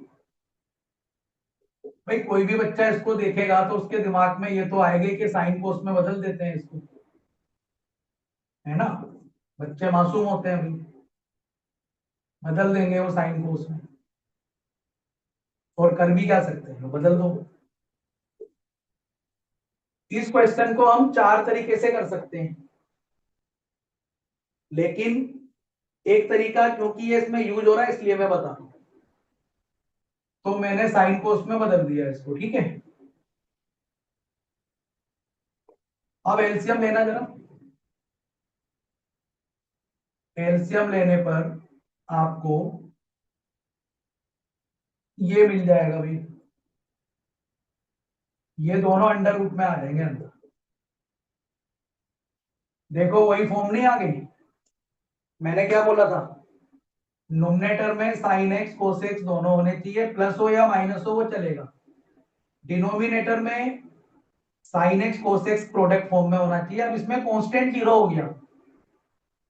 भाई, कोई भी बच्चा इसको देखेगा तो उसके दिमाग में ये तो आएगा कि साइन कोस में बदल देते हैं इसको, है ना। बच्चे मासूम होते हैं भाई, बदल देंगे वो साइन कोस में। और कर भी क्या सकते हैं, बदल दो। इस क्वेश्चन को हम चार तरीके से कर सकते हैं, लेकिन एक तरीका क्योंकि ये इसमें यूज हो रहा है इसलिए मैं बता रहा हूं। तो मैंने साइन कोस में बदल दिया इसको, ठीक है। अब एलसीएम लेना जरा। एलसीएम लेने पर आपको ये मिल जाएगा भाई, ये दोनों अंडर रूट में आ जाएंगे अंदर। देखो वही फॉर्म नहीं आ गई, मैंने क्या बोला था, नोमिनेटर में साइन एक्स कोस एक्स दोनों होने चाहिए, प्लस हो या माइनस हो वो चलेगा। डिनोमिनेटर में sine x cos x product form में होना चाहिए। अब इसमें कांस्टेंट जीरो हो गया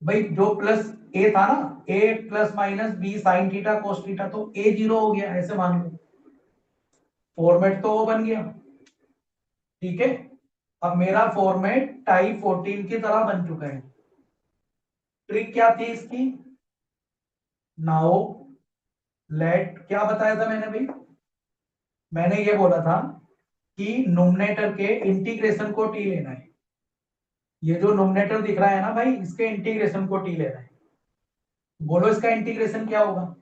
भाई, जो प्लस ए था ना, a plus minus b sine theta cos theta, तो ए जीरो हो गया ऐसे मान लो, फॉर्मेट तो वो बन गया। ठीक है, अब मेरा फॉर्मेट टाइप 14 की तरह बन चुका है। ट्रिक क्या थी इसकी, नाउ लेट, क्या बताया था मैंने भाई, मैंने ये बोला था कि नोमिनेटर के इंटीग्रेशन को टी लेना है। ये जो नोमिनेटर दिख रहा है ना भाई, इसके इंटीग्रेशन को टी लेना है। बोलो इसका इंटीग्रेशन क्या होगा,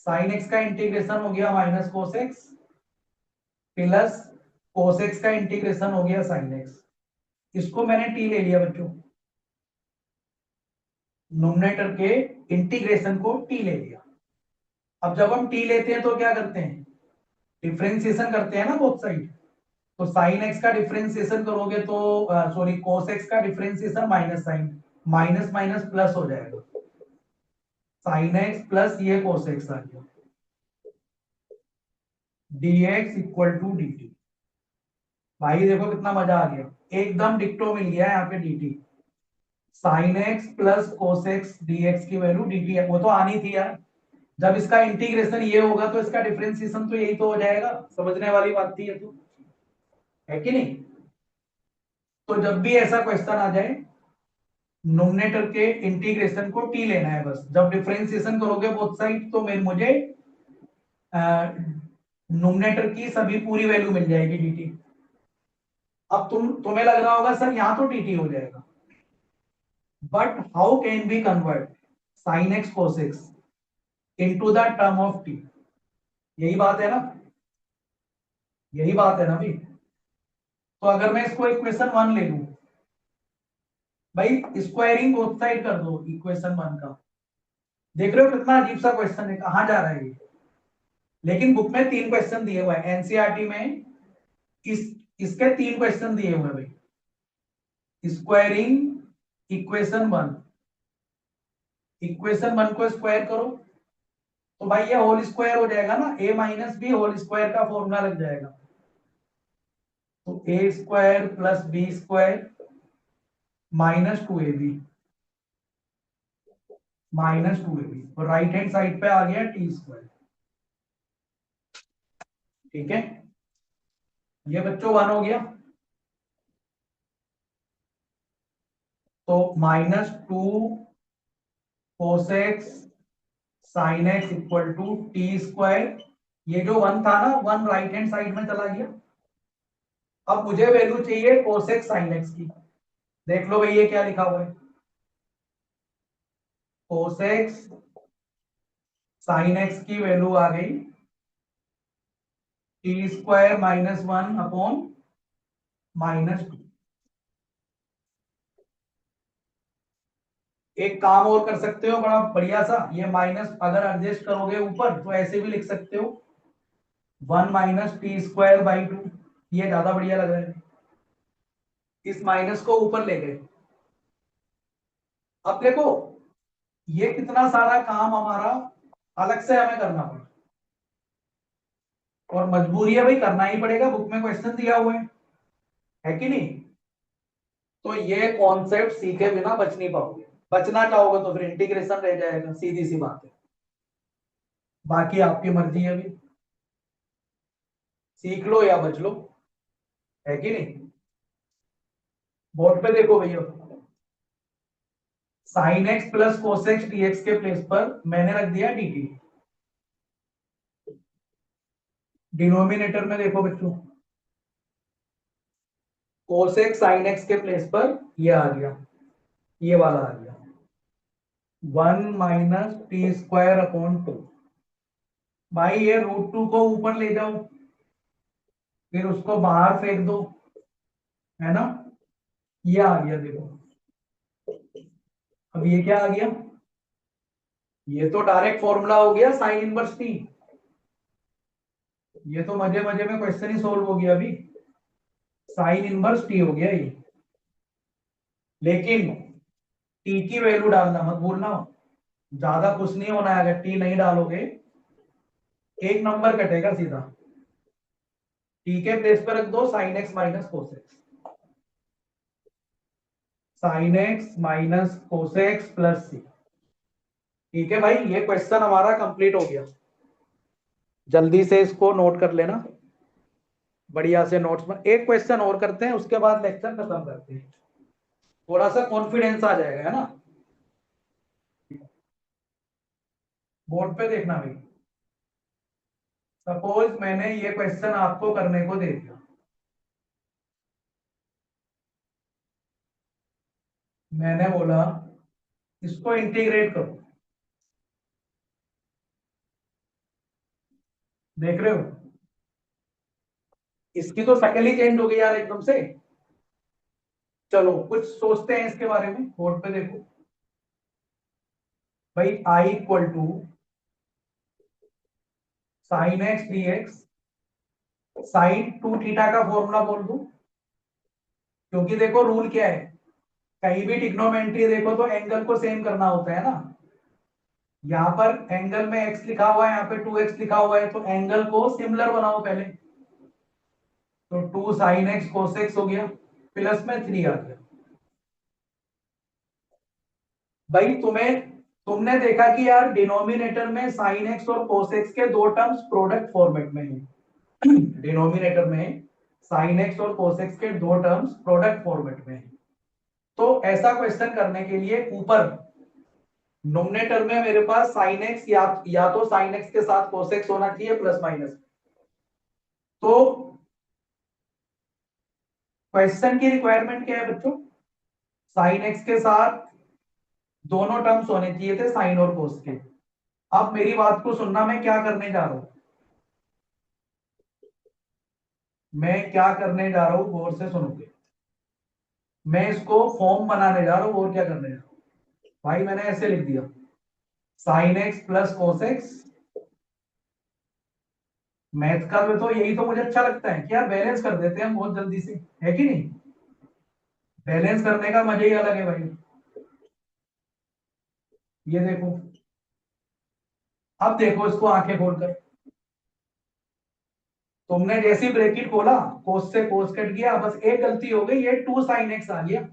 साइन एक्स का इंटीग्रेशन हो गया minus cos x, plus cos x का इंटीग्रेशन हो गया साइन एक्स। इसको मैंने टी ले लिया बच्चों, नोमिनेटर के इंटीग्रेशन को टी ले लिया। अब जब हम टी लेते हैं तो क्या करते हैं, डिफ्रेंसिएशन करते हैं ना बोथ साइड। तो साइन एक्स का डिफ्रेंसिएशन करोगे तो सॉरी कोस एक्स का differentiation minus sine, minus minus plus हो जाएगा, साइन एक्स प्लस ये कोस एक्स आ गया, dx इक्वल टू dt। भाई देखो कितना मजा आ गया, एकदम डिक्टो मिल गया यहाँ पे dt। Sign x plus cos x dx की वैल्यू dt है, वो तो आनी थी यार। जब इसका इंटीग्रेशन ये होगा तो इसका डिफरेंशिएशन तो यही तो हो जाएगा, समझने वाली बात थी ये तो, है कि नहीं। तो जब भी ऐसा क्वेश्चन आ जाए, नोमिनेटर के इंटीग्रेशन को टी लेना है बस। जब डिफरेंशिएशन करोगे बोथ साइड तो मैं मुझे नोमिनेटर की सभी पूरी वैल्यू मिल जाएगी dt। अब तुम्हें लग रहा होगा सर यहां तो dt हो जाएगा, but how can be convert sine x cos x, into the term of T. यही बात है ना, यही बात है ना भाई। तो अगर मैं इसको इक्वेशन 1 ले लूं, भाई स्क्वायरिंग बोथ साइड कर दो इक्वेशन 1 का। देख रहे हो कितना अजीब सा क्वेश्चन है, कहां जा रहा है ये। लेकिन बुक में 3 क्वेश्चन दिए हुए हैं, एनसीईआरटी में इस इसके 3 क्वेश्चन दिए हुए हैं भाई। स्क्वायरिंग इक्वेशन 1, इक्वेशन 1 को स्क्वायर करो तो भाई ये होल स्क्वायर हो जाएगा ना, a minus B whole square का फॉर्मूला लग जाएगा। तो a square plus B square minus 2ab, minus 2ab, और राइट हैंड साइड पे आ गया टी स्क्वायर। ठीक है, ये बच्चों 1 हो गया। तो -2 cos x sine x equal to t square. ये जो 1 था ना, 1 राइट हैंड साइड में चला गया। अब मुझे वैल्यू चाहिए कोसेक्स साइन एक्स की। देख लो भाई ये क्या लिखा हुआ है, कोसेक्स साइन एक्स की वैल्यू आ गई टी स्क्वायर -1 अपॉन -2। एक काम और कर सकते हो बड़ा बढ़िया सा, ये माइनस अगर एडजस्ट करोगे ऊपर तो ऐसे भी लिख सकते हो 1 माइनस टी स्क्वायर बाई 2। ये ज्यादा बढ़िया लग रहा है। इस माइनस को ऊपर ले गए। अब देखो ये कितना सारा काम हमारा अलग से हमें करना पड़ा, और मजबूरी है भाई, करना ही पड़ेगा, बुक में क्वेश्चन दिया हुआ है कि नहीं। तो ये कॉन्सेप्ट सीखे बिना बच नहीं पाओगे। बचना चाहोगे तो फिर इंटीग्रेशन रह जाएगा, सीधी सी बात है। बाकी आपकी मर्जी है, अभी सीख लो या बच लो, है कि नहीं। बोर्ड पे देखो भैया, साइन एक्स प्लस कोसेक्स डीएक्स के प्लेस पर मैंने रख दिया dt। डिनोमिनेटर में देखो बच्चों, कोसेक्स साइन एक्स के प्लेस पर ये आ गया, ये वाला आ गया 1 माइनस टी स्क्वायर अपॉन 2। भाई ये √2 को ऊपर ले जाओ, फिर उसको बाहर फेंक दो, है ना। ये आ गया देखो। अब ये क्या आ गया, ये तो डायरेक्ट फॉर्मूला हो गया साइन इनवर्स टी। ये तो मजे मजे में क्वेश्चन ही सोल्व हो गया अभी, साइन इनवर्स टी हो गया ये। लेकिन टी की वैल्यू डालना मत भूलना, ज्यादा कुछ नहीं होना है। अगर टी नहीं डालोगे एक नंबर कटेगा सीधा। टी के प्लेस पर रख दो sine x minus cos x, sine x minus cos x plus c. ठीक है भाई, ये क्वेश्चन हमारा कंप्लीट हो गया। जल्दी से इसको नोट कर लेना, बढ़िया से नोट्स में। एक क्वेश्चन और करते हैं, उसके बाद लेक्चर खत्म करते हैं, थोड़ा सा कॉन्फिडेंस आ जाएगा, है ना। बोर्ड पे देखना भाई। सपोज मैंने ये क्वेश्चन आपको करने को दे दिया, मैंने बोला इसको इंटीग्रेट करो। देख रहे हो, इसकी तो शक्ल ही चेंज हो गई यार एकदम से। चलो कुछ सोचते हैं इसके बारे में, बोर्ड पे देखो भाई, I equal to sine x d x, sine 2 theta का फॉर्मूला बोल दूं, क्योंकि देखो रूल क्या है, कहीं भी ट्रिग्नोमेट्री देखो तो एंगल को सेम करना होता है ना। यहाँ पर एंगल में x लिखा हुआ है, यहाँ पे 2x लिखा हुआ है, तो एंगल को सिमिलर बनाओ पहले। तो 2 साइन एक्स कोस एक्स हो गया, प्लस में 3 आ गया। भाई तुमने देखा कि यार डिनोमिनेटर में साइन एक्स और कोस एक्स के दो टर्म्स प्रोडक्ट फॉर्मेट में है। डिनोमिनेटर में साइन एक्स और कोस एक्स के दो टर्म्स प्रोडक्ट फॉर्मेट में है। तो ऐसा क्वेश्चन करने के लिए ऊपर नोमिनेटर में मेरे पास साइन एक्स या तो साइन एक्स के साथ कोस एक्स होना चाहिए प्लस माइनस। तो क्वेश्चन की रिक्वायरमेंट क्या है बच्चों, साइन एक्स के साथ दोनों टर्म्स होने चाहिए थे साइन और कोस के। अब मेरी बात को सुनना, मैं क्या करने जा रहा हूं, मैं क्या करने जा रहा हूं गौर से सुनोगे। मैं इसको फॉर्म बनाने जा रहा हूं, और क्या करने जा रहा हूं भाई, मैंने ऐसे लिख दिया sign x plus cos x. Math का में तो यही तो मुझे अच्छा लगता है कि यार बैलेंस कर देते हैं बहुत जल्दी से, है कि नहीं। बैलेंस करने का मजा ही अलग है भाई। ये देखो, अब देखो इसको आंखें खोलकर, तुमने जैसी ब्रैकेट खोला, कोस से कोस कट गया, बस एक गलती हो गई, ये 2 साइन एक्स आ गया।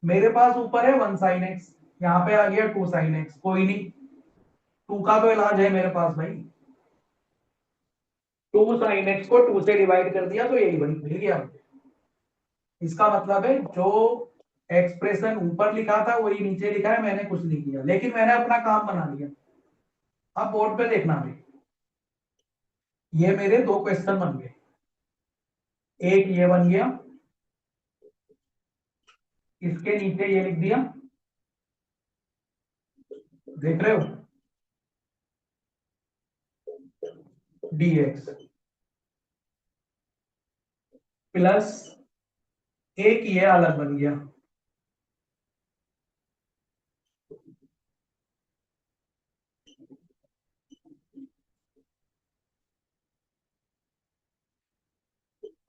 मेरे पास ऊपर है 1 साइन एक्स, यहाँ पे आ गया 2 साइन एक्स, कोई नहीं, 2 का तो इलाज है मेरे पास भाई। 2 साइन एक्स को 2 से डिवाइड कर दिया तो यही बन मिल गया। इसका मतलब है जो एक्सप्रेशन ऊपर लिखा था वही नीचे लिखा है, मैंने कुछ नहीं किया, लेकिन मैंने अपना काम बना लिया। अब बोर्ड पे देखना भाई, ये मेरे दो क्वेश्चन बन गए, एक ये बन गया, इसके नीचे ये लिख दिया, देख रहे हो, dx प्लस एक ये अलग बन गया।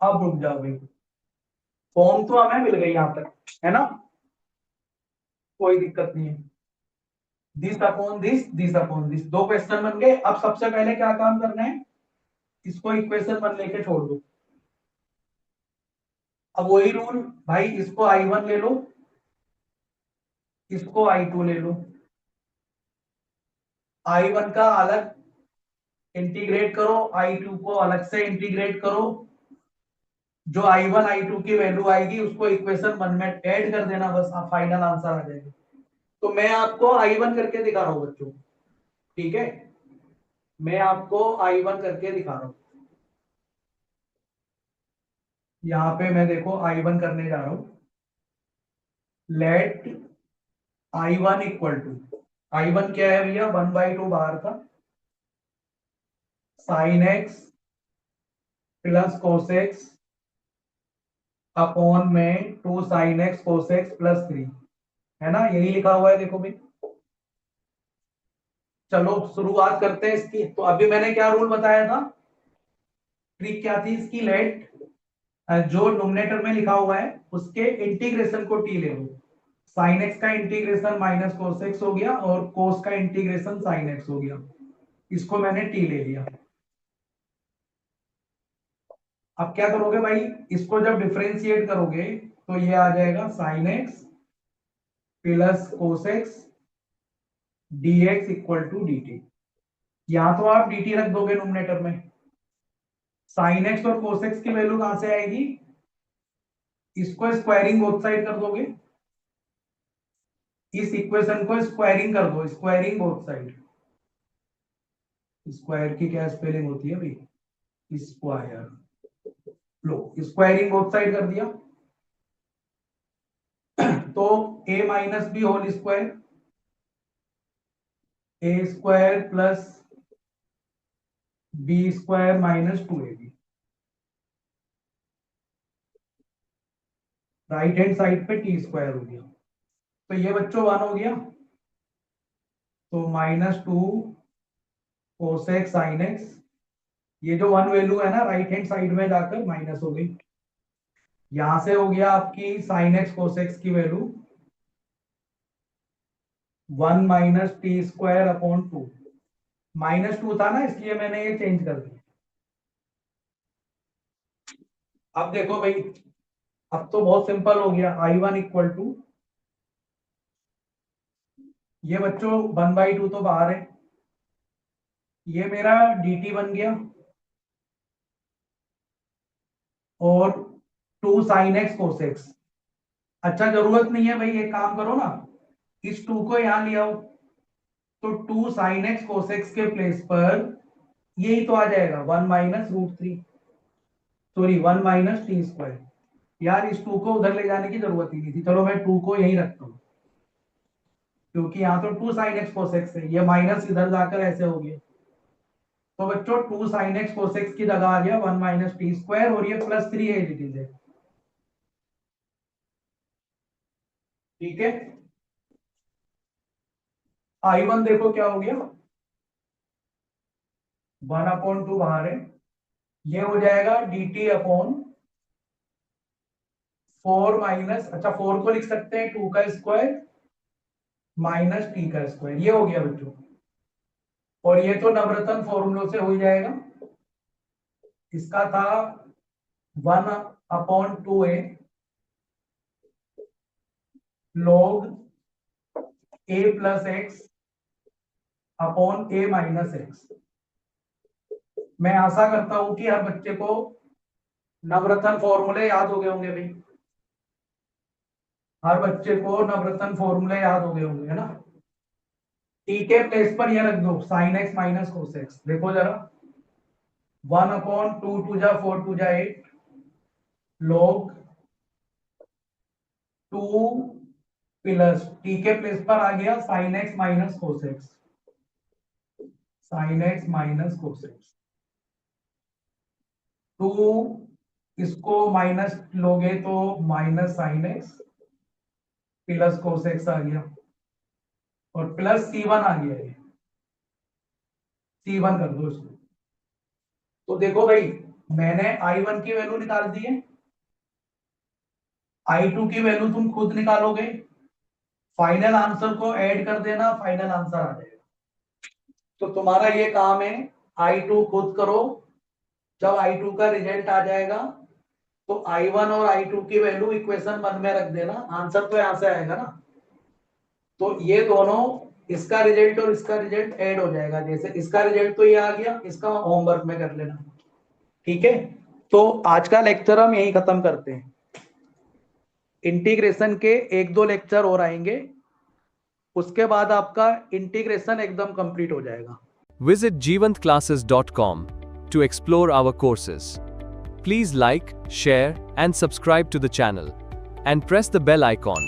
अब रुक जाओ भाई, फॉर्म तो हमें मिल गई यहां तक, है ना, कोई दिक्कत नहीं है। दिस अपॉन दिस, दो क्वेश्चन बन गए। अब सबसे पहले क्या काम करना है, इसको इक्वेशन वन लेके छोड़ दो। अब वही रूल भाई, इसको I1 ले लो, इसको I2 ले लो, I1 का अलग इंटीग्रेट करो, I2 को अलग से इंटीग्रेट करो, जो I1 I2 की वैल्यू आएगी उसको इक्वेशन वन में ऐड कर देना, बस फाइनल आंसर आ जाएगा। तो मैं आपको I1 करके दिखा रहा हूं बच्चों, ठीक है, मैं आपको I1 करके दिखा रहा हूं। यहाँ पे मैं देखो I1 करने जा रहा हूं, late I1 equal to, I1 क्या है भैया, 1/2 बाहर का sign x plus cos x upon में 2 साइन एक्स कोस एक्स प्लस 3, है ना, यही लिखा हुआ है देखो भाई। चलो शुरुआत करते हैं इसकी। तो अभी मैंने क्या रूल बताया था, ट्रिक क्या थी इसकी, लेट जो नोमिनेटर में लिखा हुआ है उसके इंटीग्रेशन को टी ले लो। साइन एक्स का इंटीग्रेशन माइनस कोस एक्स हो गया, और कोस का इंटीग्रेशन साइन एक्स हो गया, इसको मैंने टी ले लिया। अब क्या करोगे भाई, इसको जब डिफरेंशिएट करोगे तो ये आ जाएगा sine x plus cos x dx equal to dt। यहां तो आप dt रख दोगे नोमिनेटर में, साइन एक्स और कोस एक्स की वैल्यू कहां से आएगी, इसको स्क्वायरिंग बोथ साइड कर दोगे, इस इक्वेशन को स्क्वायरिंग कर दो, स्क्वायरिंग बोथ साइड। स्क्वायर की क्या स्पेलिंग होती है भाई, स्क्वायर, लो स्क्वायरिंग बोथ साइड कर दिया। तो a minus B whole square, A square plus B square minus 2ab, right hand side पे टी स्क्वायर हो गया। तो ये बच्चों वन हो गया, तो -2 कोस एक्स साइन एक्स, ये जो वन वैल्यू है ना राइट हैंड साइड में जाकर माइनस हो गई, यहां से हो गया आपकी साइन एक्स कोस एक्स की value 1 minus T square upon 2, -2 था ना इसलिए मैंने ये चेंज कर दिया। अब देखो भाई, अब तो बहुत सिंपल हो गया, I1 इक्वल टू, ये बच्चों 1/2 तो बाहर है, ये मेरा dt बन गया, और 2 साइन एक्स कोस एक्स। अच्छा जरूरत नहीं है भाई, एक काम करो ना, इस 2 को यहां ले आओ, तो 2 साइन एक्स कोस एक्स के प्लेस पर यही तो आ जाएगा 1 minus √3, sorry 1 minus T square. यार इस 2 को उधर ले जाने की जरूरत ही नहीं थी, चलो मैं 2 को यहीं रखता हूं, क्योंकि यहाँ तो 2 sin x cos x है, ये माइनस इधर जाकर ऐसे हो गया। तो बच्चों 2 sin x cos x की जगह आ गया 1 माइनस टी स्क्वायर, और ये +3 है, इट इज है। ठीक है, I1 देखो क्या हो गया, 1/2 बाहर है, ये हो जाएगा dt अपॉन 4 माइनस, अच्छा 4 को लिख सकते हैं 2 का स्क्वायर माइनस टी का स्क्वायर, ये हो गया बच्चों। और ये तो नवरत्न फॉर्मूलों से हो ही जाएगा, इसका था 1/2a log a plus x upon a minus x. मैं आशा करता हूं कि हर बच्चे को नवरत्न फॉर्मूले याद हो गए होंगे भाई, हर बच्चे को नवरत्न फॉर्मूले याद हो गए होंगे, है ना। टी के प्लेस पर ये रख दो sin x minus cos x, देखो जरा 1/2 2 जा 4 2 जा 8 log 2 प्लस टी के प्लेस पर आ गया sin x minus cos x, sin x minus cos x। 2 इसको माइनस लोगे तो minus sin x plus cos x आ गया, और प्लस C1 आ गया, है C1 कर दो इसको। तो देखो भाई, मैंने I1 की वैल्यू निकाल दी है, I2 की वैल्यू तुम खुद निकालोगे, फाइनल आंसर को ऐड कर देना, फाइनल आंसर आ जाएगा। तो तुम्हारा ये काम है, I2 खुद करो, जब I2 का रिजल्ट आ जाएगा तो I1 और I2 की वैल्यू इक्वेशन 1 में रख देना, आंसर तो यहां से आएगा ना। तो ये दोनों, इसका रिजल्ट और इसका रिजल्ट ऐड हो जाएगा, जैसे इसका रिजल्ट तो ये आ गया, इसका होमवर्क में कर लेना। ठीक है, तो आज का लेक्चर हम यही खत्म करते हैं, इंटीग्रेशन के 1-2 लेक्चर और आएंगे, उसके बाद आपका इंटीग्रेशन एकदम कंप्लीट हो जाएगा। Visit jeevantclasses.com to explore our courses. Please like, share, and subscribe to the channel, and press the bell icon